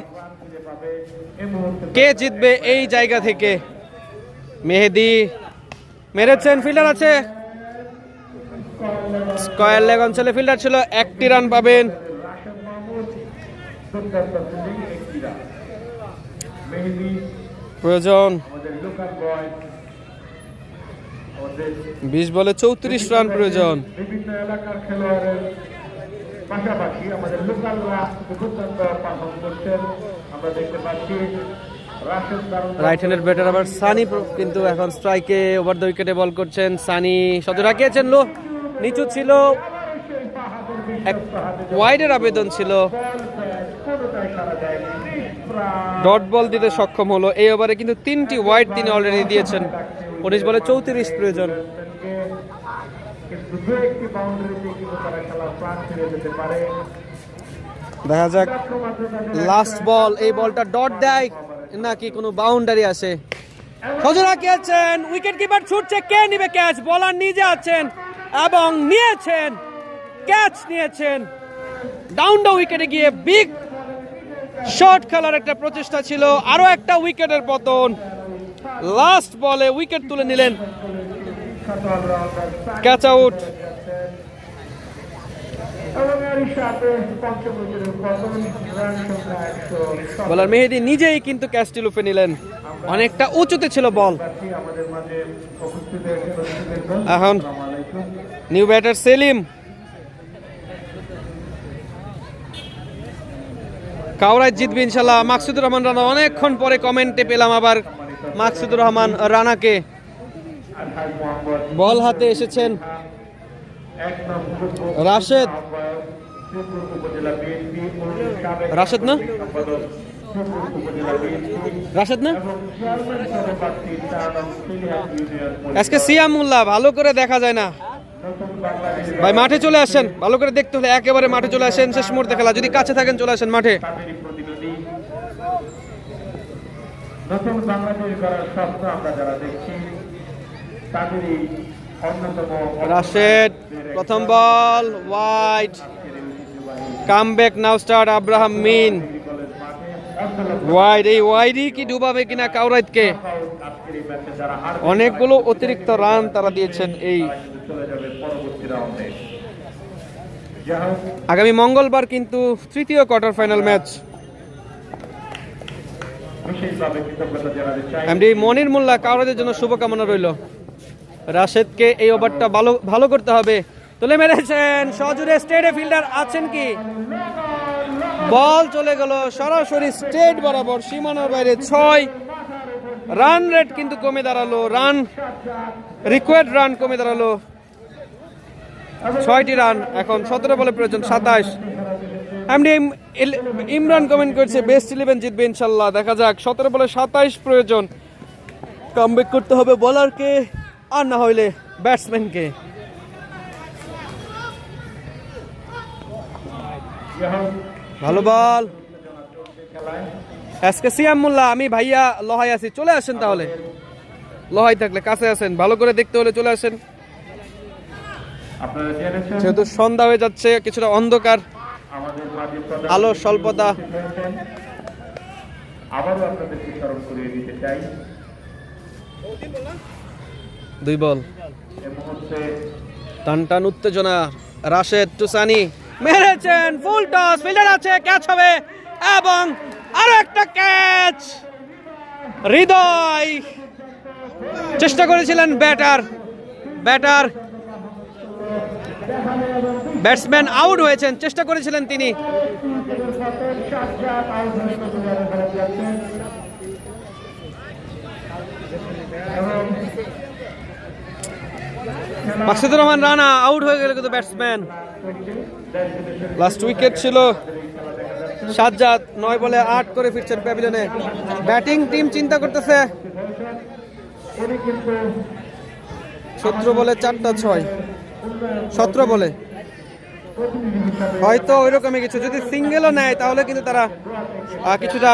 কে জিতবে এই জায়গা থেকে? মেহেদি মেরেছেন, ফিল্ডার আছে, স্কয়ার লেগ অঞ্চলে ফিল্ডার ছিল, 1টি রান পাবেন। প্রয়োজন 20 বলে 34 রান প্রয়োজন। বিভিন্ন এলাকার খেলোয়াড়ের পাশাপাশি আমাদের লোকালরা দুর্দান্ত পারফর্ম করছেন, আমরা দেখতে পাচ্ছি। রাইট হ্যান্ডেড ব্যাটার আবার সানি কিন্তু এখন স্ট্রাইকে, ওভার দ্য উইকেটে বল করছেন সানি। সজোরে রাখিয়েছেন, লো নিচু ছিল, ওয়াইডের আবেদন ছিল, ডট বল দিতে সক্ষম হলো। এই ওভারে কিন্তু 3টি ওয়াইড তিনি অলরেডি দিয়েছেন। 19 বলে 34 প্রয়োজন। দেখা যাক লাস্ট বল, এই বলটা ডট দেয় নাকি কোনো বাউন্ডারি আসে। সজোরে রাখিয়েছেন, উইকেট কিপার ছুটছে, কে নিবে ক্যাচ? বলার নিজে আছেন এবং নিয়েছেন, ক্যাচ নিয়েছেন। ডাউন দ্য উইকেটে গিয়ে বিগ শট খেলার একটা প্রচেষ্টা ছিল, আরো একটা উইকেটের পতন। লাস্ট বলে উইকেট তুলে নিলেন, ক্যাচ আউট। বলার মেহেদি নিজেই কিন্তু ক্যাচটি লুফে নিলেন, অনেকটা উঁচুতে ছিল বল। এখন নিউ ব্যাটার সেলিম, কাউরাই জিতবে ইনশাল্লাহ। মাকসুদুর রহমান রানা, অনেকক্ষণ পরে কমেন্টে পেলাম আবার মাকসুদুর রহমান রানাকে। আলহাজ মোহাম্মদ বল হাতে এসেছেন রাশেদ। শ্রীপুর উপজেলা বিএনপি সাবেক রাশেদ না? সম্পাদক শ্রীপুর উপজেলা বিএনপি রাশেদ না? এবং চেয়ারম্যান সভাপতি 4 নং সিনিয়র ইউনিয়ন আজকে সিয়ামুল্লাহ ভালো করে দেখা যায় না নতুন বাংলাদেশের ভাই, মাঠে চলে আসেন। ভালো করে দেখতে হলে একেবারে মাঠে চলে আসেন। শেষ মুহূর্তে খেলা, যদি কাছে থাকেন চলে আসেন মাঠে। তাদেরই প্রতিনিধি। নতুন বাংলাদেশ গড়ার স্বপ্ন আমরা যারা দেখছি তাদেরই অন্যতম রাশেদ প্রথম ball wide, comeback now start Abraham mean wide. এই ওয়াইডই কি ডুবাবে কিনা কাউরাইতকে? আজকের এই ম্যাচে যারা হার অনেকগুলো অতিরিক্ত রান তারা দিয়েছেন। এই চলে যাবে পরবর্তী রাউন্ডে। যাই হোক, আগামী মঙ্গলবার কিন্তু তৃতীয় কোয়ার্টার ফাইনাল ম্যাচ। বিশেষভাবে কৃতজ্ঞতা জানাতে চাই এমডি মনির মোল্লা, কাউরাইতের জন্য শুভকামনা রইল। রাশেদকে এই ওভারটা ভালো করতে হবে। তুলে মেরেছেন সজুরে, স্টেটে ফিল্ডার আছেন কি? বল চলে গেল সরাসরি স্টেট বরাবর সীমানার বাইরে। 6 রান রেট কিন্তু কমে দাঁড়ালো, রান রিকোয়ার্ড রান কমে দাঁড়ালো। 6টি রান, এখন 17 বলে প্রয়োজন 27। এমডি ইমরান কমেন্ট করছে বেস্ট 11 জিতবে ইনশাল্লাহ। দেখা যাক, 17 বলে 27 প্রয়োজন। কামব্যাক করতে হবে বোলারকে, আর না হইলে ব্যাটসম্যানকে। ভালো বল আজকে সিয়ামুল্লাহ। আমি ভাইয়া লহাই আছি, চলে আসেন তাহলে। লহাই থাকলে কাছে আসেন, ভালো করে দেখতে হলে চলে আসেন। আপনারা জেনেছেন যেহেতু সন্ধ্যা হয়ে যাচ্ছে, কিছুটা অন্ধকার, আমাদের মাঝে প্রধান আলো স্বল্পতা। হয়েছেন। আবারও আপনাদেরকে স্মরণ করিয়ে দিতে চাই 2 বল, এই মুহূর্তে টান টান উত্তেজনা। রাশেদ টুসানি মেরেছেন, ফুল টস, ফিল্ডার আছে, ক্যাচ হবে এবং আরো একটা ক্যাচ। হৃদয় চেষ্টা করেছিলেন, ব্যাটসম্যান আউট হয়েছেন, চেষ্টা করেছিলেন তিনি। মাকসুদুর রহমান রানা আউট হয়ে গেল কিন্তু ব্যাটসম্যান। লাস্ট উইকেট ছিল সাজ্জাদ, 9 বলে 8 করে ফিরছেন প্যাভিলিয়নে। ব্যাটিং টিম চিন্তা করতেছে, 17 বলে 4টা 6, 17 বলে হয়তো ওইরকমই কিছু। যদি সিঙ্গেলও নেয় তাহলে কিন্তু তারা কিছুটা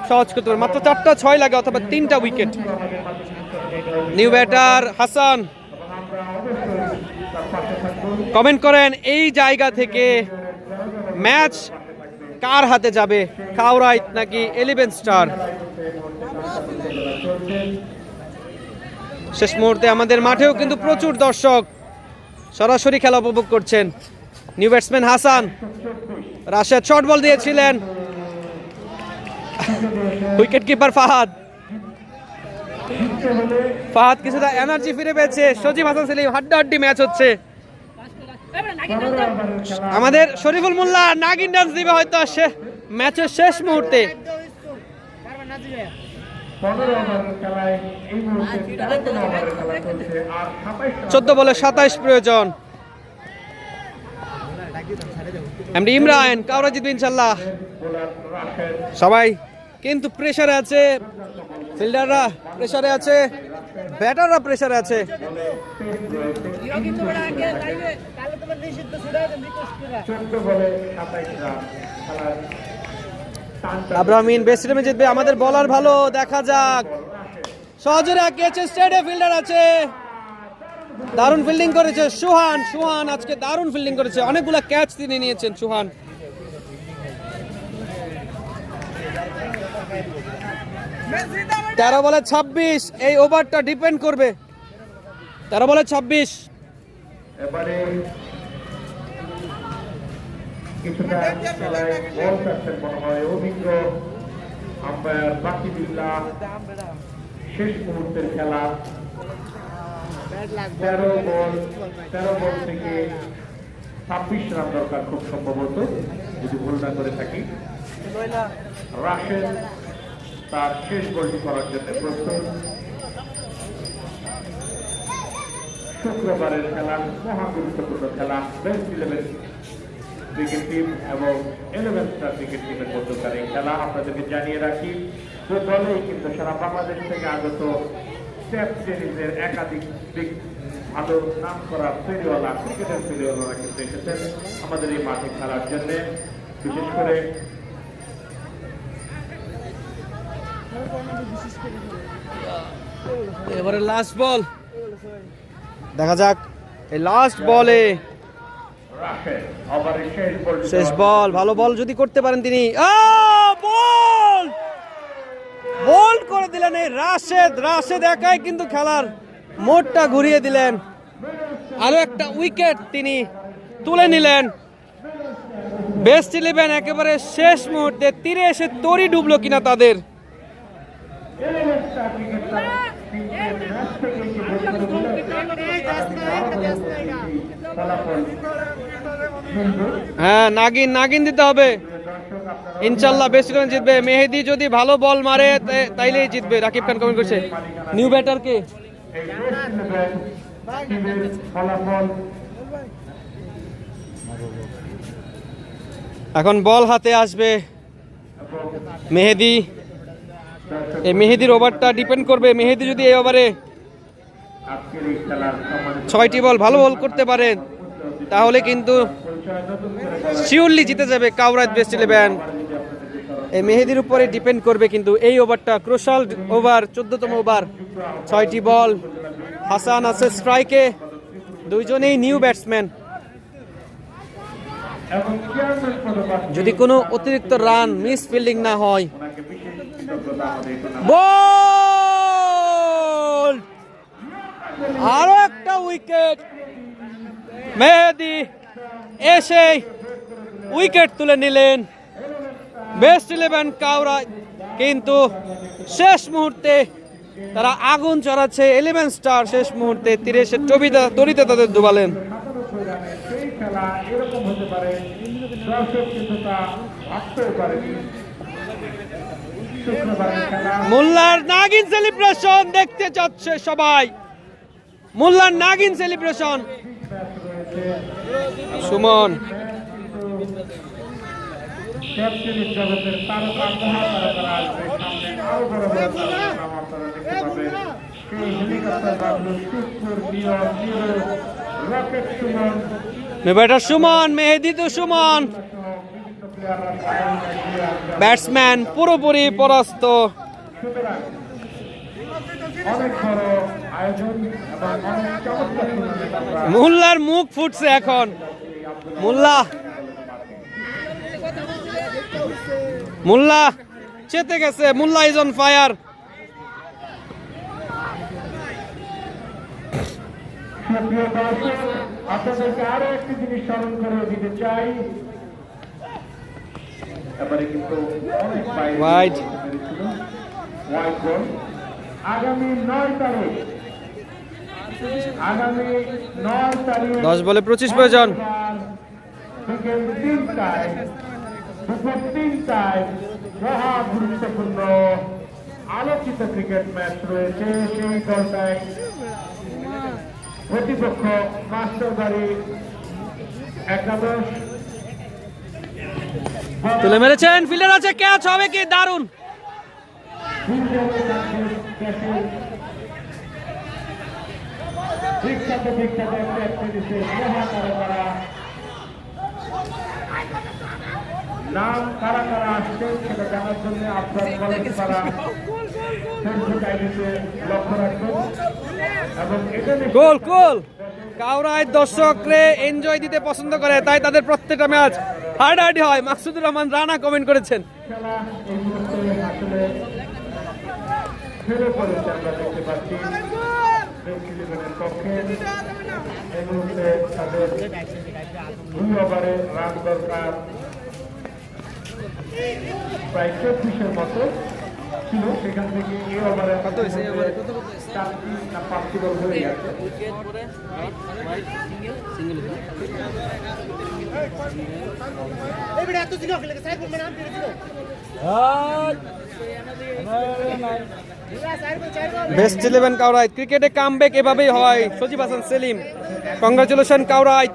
সহজ করতে পারে। মাত্র 4টা 6 লাগে, অথবা 3টা wicket. New batter Hasan comment করেন এই জায়গা থেকে, ম্যাচ কার হাতে যাবে, কাউরাইত নাকি 11 স্টার? শেষ মুহূর্তে আমাদের মাঠেও কিন্তু প্রচুর দর্শক সরাসরি খেলা উপভোগ করছেন। New batsman Hasan, Rashed short ball দিয়েছিলেন, উইকেট কিপার ফাহাদ কিছুটা এনার্জি ফিরে পেয়েছে। সজীব হাসান সেলিম, হাড্ডাহাড্ডি ম্যাচ হচ্ছে। আমাদের শরীফুল মোল্লা নাগিন ডান্স দিবে হয়তো ম্যাচের শেষ মুহূর্তে। 14 বলে 27 প্রয়োজন। এমডি ইমরান, কাউরা জিতবে ইনশাল্লাহ। সবাই কিন্তু প্রেসারে আছে, ফিল্ডাররা প্রেসারে আছে, ব্যাটাররা প্রেসারে আছে। আব্রাহিম বেস্ট টিমে জিতবে। আমাদের বলার ভালো, দেখা যাক। সহজরে ক্যাচে স্টেটে ফিল্ডার আছে, দারুণ ফিল্ডিং করেছে সুহান আজকে দারুণ ফিল্ডিং করেছে, অনেকগুলো ক্যাচ তিনি নিয়েছেন সুহান। তেরো বলে 26, এই ওভারটা ডিপেন্ড করবে। 13 বলে 26। এবারে কিছুটা খেলায় বল কাটছেন মনে হয় অভিজ্ঞ আম্পায়ার বাকিবুল্লাহ। শেষ মুহূর্তের খেলা, 13 বল থেকে 26 রান দরকার খুব সম্ভবত, যদি ভুল না করে থাকি। রাশেদ তার শেষ বলটি করার জন্য প্রস্তুত। শুক্রবারের খেলা মহা গুরুত্বপূর্ণ খেলা, বেস্ট 11 ক্রিকেট টিম এবং 11 স্টার ক্রিকেট টিমের মধ্যকার এই খেলা। আপনাদেরকে জানিয়ে রাখি, যে দলেই কিন্তু সারা বাংলাদেশ থেকে আগত স্টেপ টেনিসের একাধিক ভালো নাম করা ফেরিওয়ালা, ক্রিকেটের ফেরিওয়ালারা কিন্তু এসেছেন আমাদের এই মাঠে খেলার জন্য। বিশেষ করে এবারে লাস্ট বল, দেখা যাক এই লাস্ট বলে, রাশেদ ওভারের শেষ বল, শেষ বল, ভালো বল যদি করতে পারেন তিনি। বল বল করে দিলেন এই রাশেদ একাই কিন্তু খেলার মোড়টা ঘুরিয়ে দিলেন। আরো একটা উইকেট তিনি তুলে নিলেন। বেস্ট 11 একেবারে শেষ মুহূর্তে তীরে এসে তরি ডুবলো কিনা তাদের। হ্যাঁ, নাগিন দিতে হবে। ইনশাল্লাহ বেস্ট 11 জিতবে। মেহেদি যদি ভালো বল মারে তাইলেই জিতবে। রাকিব খান কমেন্ট করছে। নিউ ব্যাটার কে? এখন বল হাতে আসবে মেহেদি। এই মেহেদির ওভারটা ডিপেন্ড করবে। মেহেদি যদি এই ওভারে 6টি বল ভালো বল করতে পারে তাহলে কিন্তু শিওরলি জিতে যাবে কাউরাত বেস্ট 11। এই মেহেদির উপরে ডিপেন্ড করবে কিন্তু এই ওভারটা। ক্রুশাল ওভার, 14তম ওভার, 6টি বল। হাসান আছে স্ট্রাইকে, দুইজনেই নিউ ব্যাটসম্যান। যদি কোনো অতিরিক্ত রান, মিস ফিল্ডিং না হয়। বল, আরো একটা উইকেট। মেহেদি এসে উইকেট তুলে নিলেন। বেস্ট 11 কাউরা কিন্তু শেষ মুহূর্তে তারা আগুন চড়াচ্ছে। 11 স্টার শেষ মুহূর্তে তীরে এসে তরিতে তাদের ডুবালেন। মোল্লার নাগিন সেলিব্রেশন দেখতে চাচ্ছে সবাই। মোল্লার নাগিন সেলিব্রেশন। সুমন ব্যাটার সুমন, মেহেদি তো সুমন। ব্যাটসম্যান পুরোপুরি পরাস্ত। মোল্লার মুখ ফুটছে এখন। মোল্লা চেতে গেছে। মোল্লা ইজ অন ফায়ার। আপনাদেরকে আরো একটি জিনিস স্মরণ করে দিতে চাই, এবারে কিন্তু অনেক ওয়াইড বল। আগামী 9 তারিখ 10 বলে 25 প্রয়োজন। বিকেল 3টায় দুপুর 3টায় মহা গুরুত্বপূর্ণ আলোচিত ক্রিকেট ম্যাচ রয়েছে। সেই দলটায় প্রতিপক্ষ মাস্টারবাড়ি একাদশ। তুলে মেরেছেন, ফিল্ডার আছে, ক্যাচ হবে কি? দারুণ। নাম কারা কারা আসছে সেটা জানার জন্য আপনার কলেজ পাড়া ফেসবুক আইডিতে লক্ষ্য রাখবেন এবং এখানে গোল কাউরায় দর্শকরে এনজয় দিতে পছন্দ করে, তাই তাদের প্রত্যেকটা ম্যাচ হাড্ডাহাড্ডি হয়। মাকসুদুর রহমান রানা কমেন্ট করেছেন। খেলা এই মুহূর্তে আসলে ফেলে পড়েছে, আমরা দেখতে পাচ্ছি পক্ষে এই মুহূর্তে তাদের 2 ওভারে রান দরকার প্রায় 24-এর মতো। ছিল সেখান থেকে এই ওভারে কত হয়েছে এই ওভারে কত 4টি না 5টি বল হয়ে গেছে। সিঙ্গেল বেস্ট 11 কাউরাই ক্রিকেটে কামব্যাক এভাবেই হয়। সজীব হাসান সেলিম, কংগ্রাচুলেশন কাউরাই।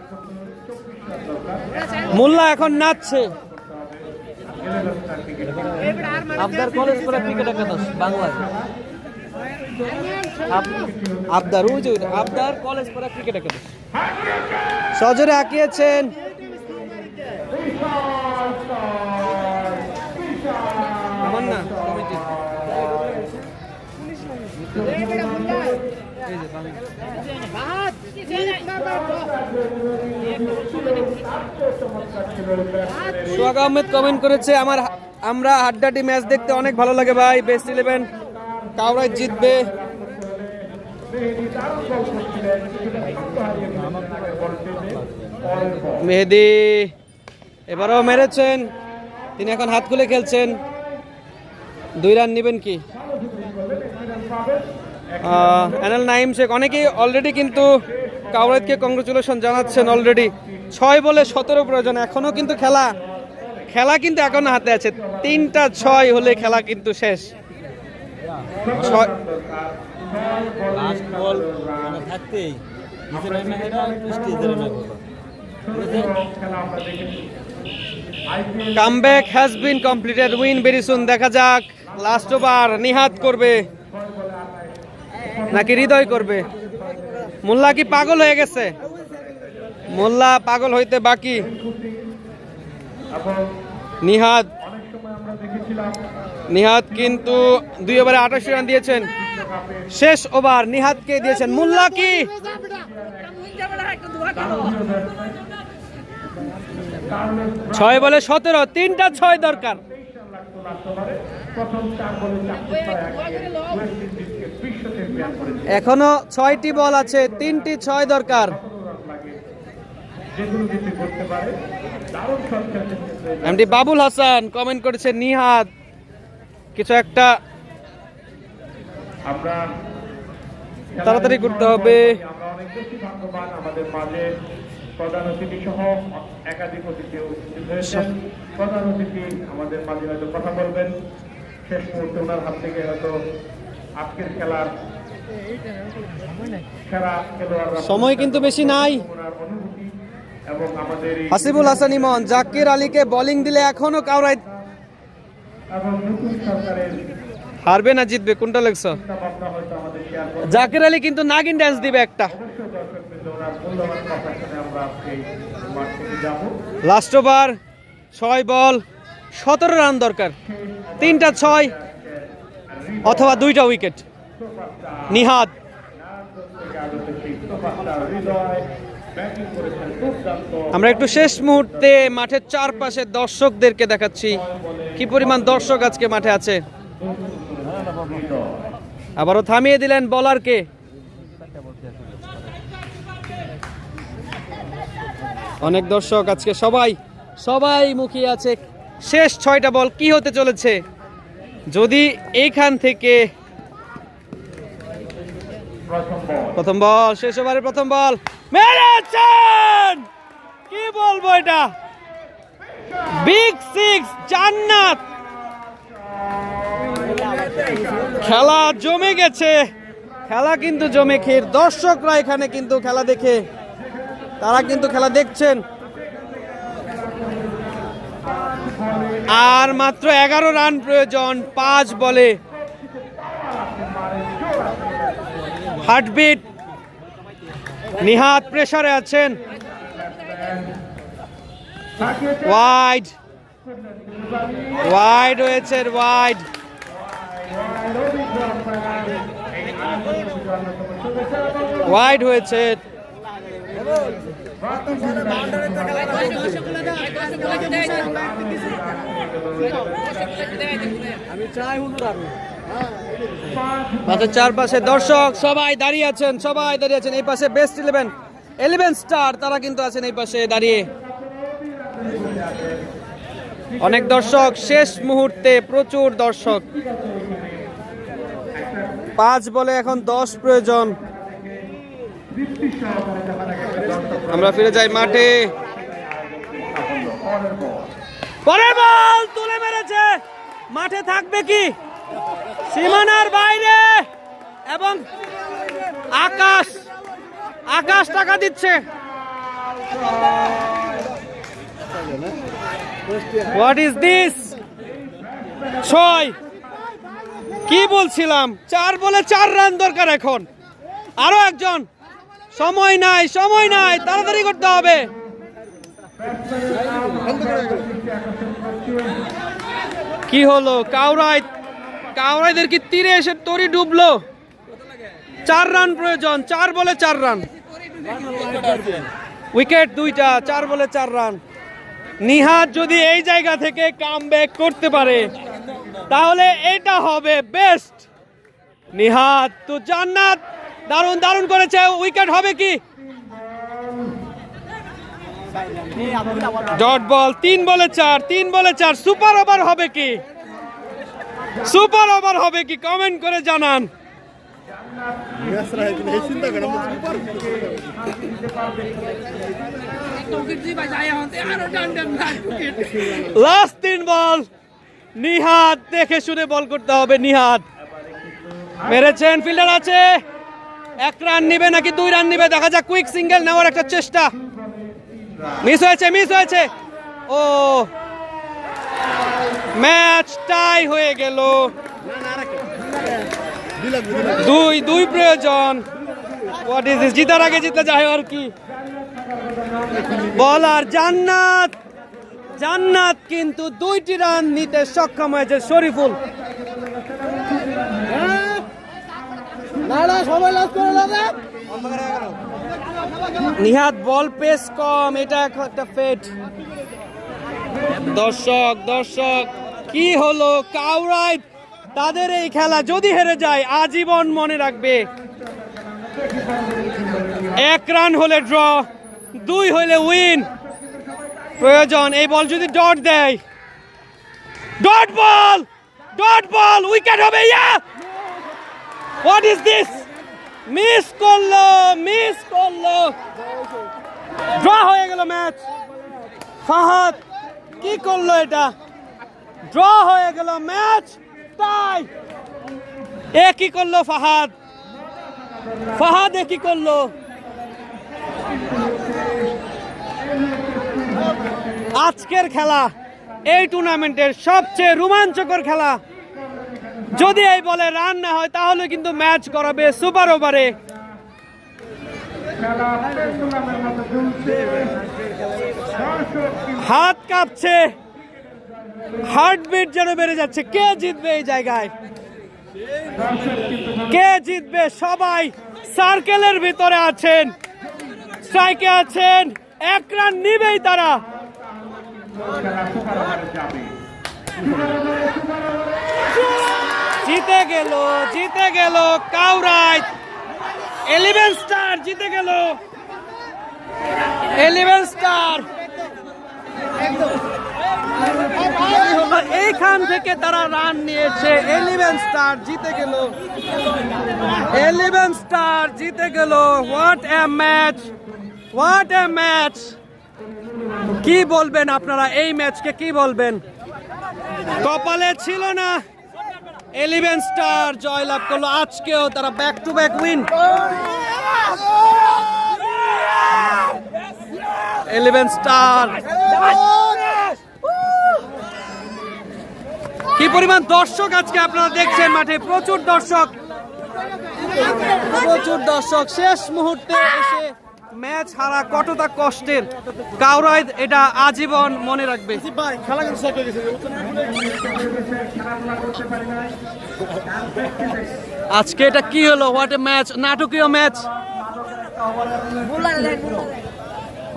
মোল্লা এখন নাচছে। আবদার কলেজ করে ক্রিকেট একাদশ বাংলায়। আবদার ওই যে আবদার কলেজ করে ক্রিকেট একাদশ সজরে আঁকিয়েছেন। আমার না সোহাগ আহমেদ কমেন্ট করেছে আমরা হাড্ডাহাড্ডি ম্যাচ দেখতে অনেক ভালো লাগে ভাই। বেস্ট 11 কাউরাই জিতবে। মেহেদি এবারও মেরেছেন, তিনি এখন হাত খুলে খেলছেন। 2 রান নেবেন কি? এনাল নাইম শেখ অনেকেই অলরেডি কিন্তু কাউরাইদকে কংগ্রেচুলেশন জানাচ্ছেন। অলরেডি 6 বলে 17 প্রয়োজন, এখনো কিন্তু খেলা কিন্তু এখনো হাতে আছে। 3টা 6 হলে খেলা কিন্তু শেষ। লাস্ট বল থাকতেই comeback has been completed, win very soon. দেখা যাক লাস্ট ওভার নিহাত করবে নাকি হৃদয় করবে। মোল্লা কি পাগল হয়ে গেছে? মোল্লা পাগল হইতে বাকি। নিহাত কিন্তু 2 ওভারে 28 রান দিয়েছেন। শেষ ওভার নিহাতকে দিয়েছেন। মোল্লা কি 6 বলে 17, 3টা 6 দরকার। এখনো 6টি বল আছে, 3টি 6 দরকার। এমডি বাবুল হাসান কমেন্ট করেছে নিহাত কিছু একটা তাড়াতাড়ি করতে হবে। আমরা অনেক বেশি ভাগ্যবান, আমাদের মাঝে প্রধান অতিথি সহ একাধিক অতিথি উপস্থিত হয়েছেন। প্রধান অতিথি আমাদের মাঝে হয়তো কথা বলবেন, শেষ মুহূর্তে ওনার হাত থেকে হয়তো আজকের খেলার সেরা খেলোয়াড়রা সময় কিন্তু বেশি নাই। ওনার অনুভূতি এবং আমাদের এই হাসিবুল হাসান ইমন জাকির আলীকে বোলিং দিলে এখনো কাউরাই এবং নতুন সরকারের হারবে না জিতবে কোনটা লাগছে? চিন্তাভাবনা হয়তো আমাদের শেয়ার করবেন। জাকির আলী কিন্তু নাগিন ড্যান্স দিবে একটা। অবশ্যই দর্শকবৃন্দ ওনার মূল্যবান কথা শুনে আমরা আজকে মাঠ থেকে যাবো। লাস্ট ওভার 6 বল 17 রান দরকার, 3টা 6 অথবা 2টা উইকেট। নিহাত আমরা একটু শেষ মুহূর্তে মাঠের চারপাশে দর্শকদেরকে দেখাচ্ছি কি পরিমাণ দর্শক আজকে মাঠে আছে। আবারও থামিয়ে দিলেন বলারকে। অনেক দর্শক আজকে সবাই মুখিয়ে আছে। শেষ 6টা বল কি হতে চলেছে যদি এইখান থেকে প্রথম বল, শেষ ওভারের প্রথম বল মেরেছেন। কি বলবো, এটা বিগ 6 জান্নাত। খেলা জমে গেছে, খেলা কিন্তু জমে খেয়ে দর্শকরা এখানে কিন্তু খেলা দেখে তারা কিন্তু খেলা দেখছেন। আর মাত্র 11 রান প্রয়োজন 5 বলে। হার্টবিট, নিহাত প্রেসারে আছেন। ওয়াইড হয়েছে, ওয়াইড হয়েছে। মাঠের চারপাশে দর্শক সবাই দাঁড়িয়ে আছেন, এই পাশে বেস্ট 11 স্টার তারা কিন্তু আছেন এই পাশে দাঁড়িয়ে। অনেক দর্শক, শেষ মুহূর্তে প্রচুর দর্শক। 5 বলে এখন 10 প্রয়োজন। আমরা ফিরে যাই মাঠে। পরের বল তুলে মেরেছে, মাঠে থাকবে কি? সীমানার বাইরে, এবং আকাশ টাকা দিচ্ছে। What is this? 6। কি বলছিলাম, 4 বলে 4 রান দরকার এখন। আরো একজন, সময় নাই, তাড়াতাড়ি করতে হবে। কি হলো? কাউরাইদের কি তীরে এসে তরি ডুবলো? 4 রান প্রয়োজন, 4 বলে 4 রান। উইকেট 2টা, 4 বলে 4 রান। নিহাত যদি এই জায়গা থেকে কামব্যাক করতে পারে তাহলে এটা হবে বেস্ট। নিহাত তো জান্নাত দারুণ করেছে। উইকেট হবে কি? ডট বল, 3 বলে 4। সুপার ওভার হবে কি? কমেন্ট করে জানান। লাস্ট 3 বল। নিহাত দেখে শুনে বল করতে হবে। নিহাত মেরেছেন, ফিল্ডার আছে। 1 রান নিবে নাকি 2 রান নিবে দেখা যাক। কুইক সিঙ্গেল নেওয়ার একটা চেষ্টা, মিস হয়েছে। ও, ম্যাচ টাই হয়ে গেল। 2 প্রয়োজন। What is this? জিতার আগে জিতে যায় আর কি। বলার জান্নাত কিন্তু 2টি রান নিতে সক্ষম হয়েছে। শরীফুল নিহাত বল পেস কম, এটা একটা ফেট। দর্শক কি হলো? কাউরাইট তাদের এই খেলা যদি হেরে যায় আজীবন মনে রাখবে। 1 রান হলে ড্র, 2 হলে উইন প্রয়োজন। এই বল যদি ডট দেয়, ডট বল, উইকেট হবে। What is this? মিস করলো। ড্র হয়ে গেল ম্যাচ। ফাহাদ কি করলো? এটা ড্র হয়ে গেল ম্যাচ টাই। কি করলো ফাহাদ কি করলো? আজকের খেলা এই টুর্নামেন্টের সবচেয়ে রোমাঞ্চকর খেলা। যদি এই বলে রান না হয় তাহলে কিন্তু ম্যাচ করাবে সুপার ওভারে। হাত কাঁপছে, হার্টবিট যেন বেড়ে যাচ্ছে। কে জিতবে এই জায়গায়? কে জিতবে? সবাই সার্কেলের ভিতরে আছেন, স্ট্রাইকে আছেন। 1 রান নিবেই তারা। জিতে গেল কাউরাইট। 11 স্টার জিতে গেল। 11 স্টার এইখান থেকে তারা রান নিয়েছে। 11 স্টার জিতে গেল। 11 স্টার জিতে গেল। What a match! কি বলবেন আপনারা এই ম্যাচকে? কি বলবেন? কপালে ছিল না, 11 স্টার জয়লাভ করলো। আজকেও তারা back to back win. 11 star. কি পরিমাণ দর্শক আজকে আপনারা দেখছেন মাঠে। প্রচুর দর্শক। শেষ মুহূর্তে এসে ম্যাচ হারা কতটা কষ্টের। কাউরাইট এটা আজীবন মনে রাখবে। আজকে এটা কি হলো? What a match! নাটকীয় ম্যাচ।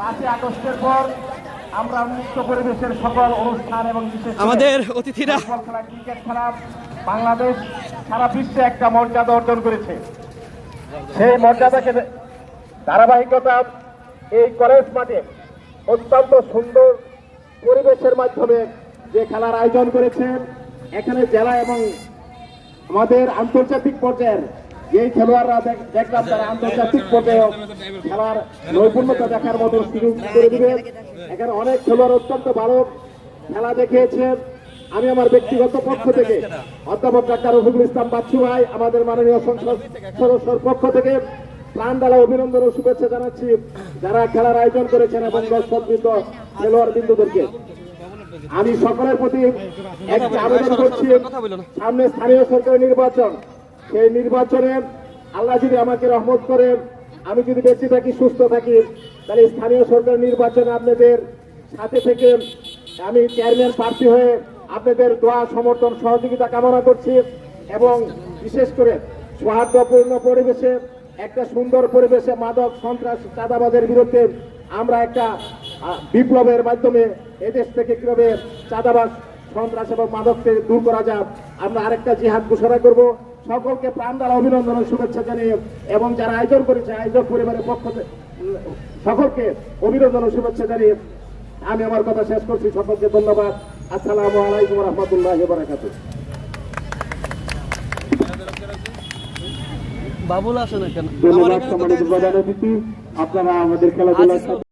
5 আগস্টের পর আমরা মুক্ত পরিবেশের সকল অনুষ্ঠান এবং আমাদের অতিথিরা ক্রিকেট খেলা বাংলাদেশ সারা বিশ্বে একটা মর্যাদা অর্জন করেছে। সেই মর্যাদাকে ধারাবাহিকতা এই কলেজ মাঠে অত্যন্ত সুন্দর পরিবেশের মাধ্যমে যে খেলার আয়োজন করেছেন, এখানে জেলা এবং আমাদের আন্তর্জাতিক পর্যায়ের যেই খেলোয়াড়রা দেখলাম তারা আন্তর্জাতিক পর্যায়ে খেলার নৈপুণ্যতা দেখার মতো সুযোগ করে দিবে। এখানে অনেক খেলোয়াড় অত্যন্ত ভালো খেলা দেখিয়েছেন। আমি আমার ব্যক্তিগত পক্ষ থেকে অধ্যাপক ডাক্তার রফিকুল ইসলাম বাচ্চু ভাই, আমাদের মাননীয় সংসদ সদস্যের পক্ষ থেকে প্রাণ ঢালা অভিনন্দন ও শুভেচ্ছা জানাচ্ছি যারা খেলার আয়োজন করেছেন এবং দর্শকবৃন্দ খেলোয়াড় বিন্দুদেরকে। আমি সকলের প্রতি একটা আবেদন করছি, সামনে স্থানীয় সরকার নির্বাচন, সেই নির্বাচনে আল্লাহ যদি আমাকে রহমত করেন, আমি যদি বেঁচে থাকি, সুস্থ থাকি, তাহলে স্থানীয় সরকার নির্বাচনে আপনাদের সাথে থেকে আমি চেয়ারম্যান প্রার্থী হয়ে আপনাদের দোয়া সমর্থন সহযোগিতা কামনা করছি এবং বিশেষ করে সৌহার্দ্যপূর্ণ পরিবেশে একটা সুন্দর পরিবেশে মাদক সন্ত্রাস চাঁদাবাজের বিরুদ্ধে আমরা একটা বিপ্লবের মাধ্যমে এদেশ থেকে কিভাবে চাঁদাবাজ সন্ত্রাস এবং মাদককে দূর করা যায় আমরা আরেকটা জিহাদ ঘোষণা করব। সকলকে প্রাণ দ্বারা অভিনন্দন ও শুভেচ্ছা জানিয়ে এবং যারা আয়োজন করেছে আয়োজক পরিবারের পক্ষ থেকে সকলকে অভিনন্দন ও শুভেচ্ছা জানিয়ে আমি আমার কথা শেষ করছি। সকলকে ধন্যবাদ। আসসালামু আলাইকুম রহমতুল্লাহ বারাকাতুহ। বাবুল আসে না কেন? ধন্যবাদ সম্মানিত প্রধান অতিথি, আপনারা আমাদের খেলাধুলার সাথে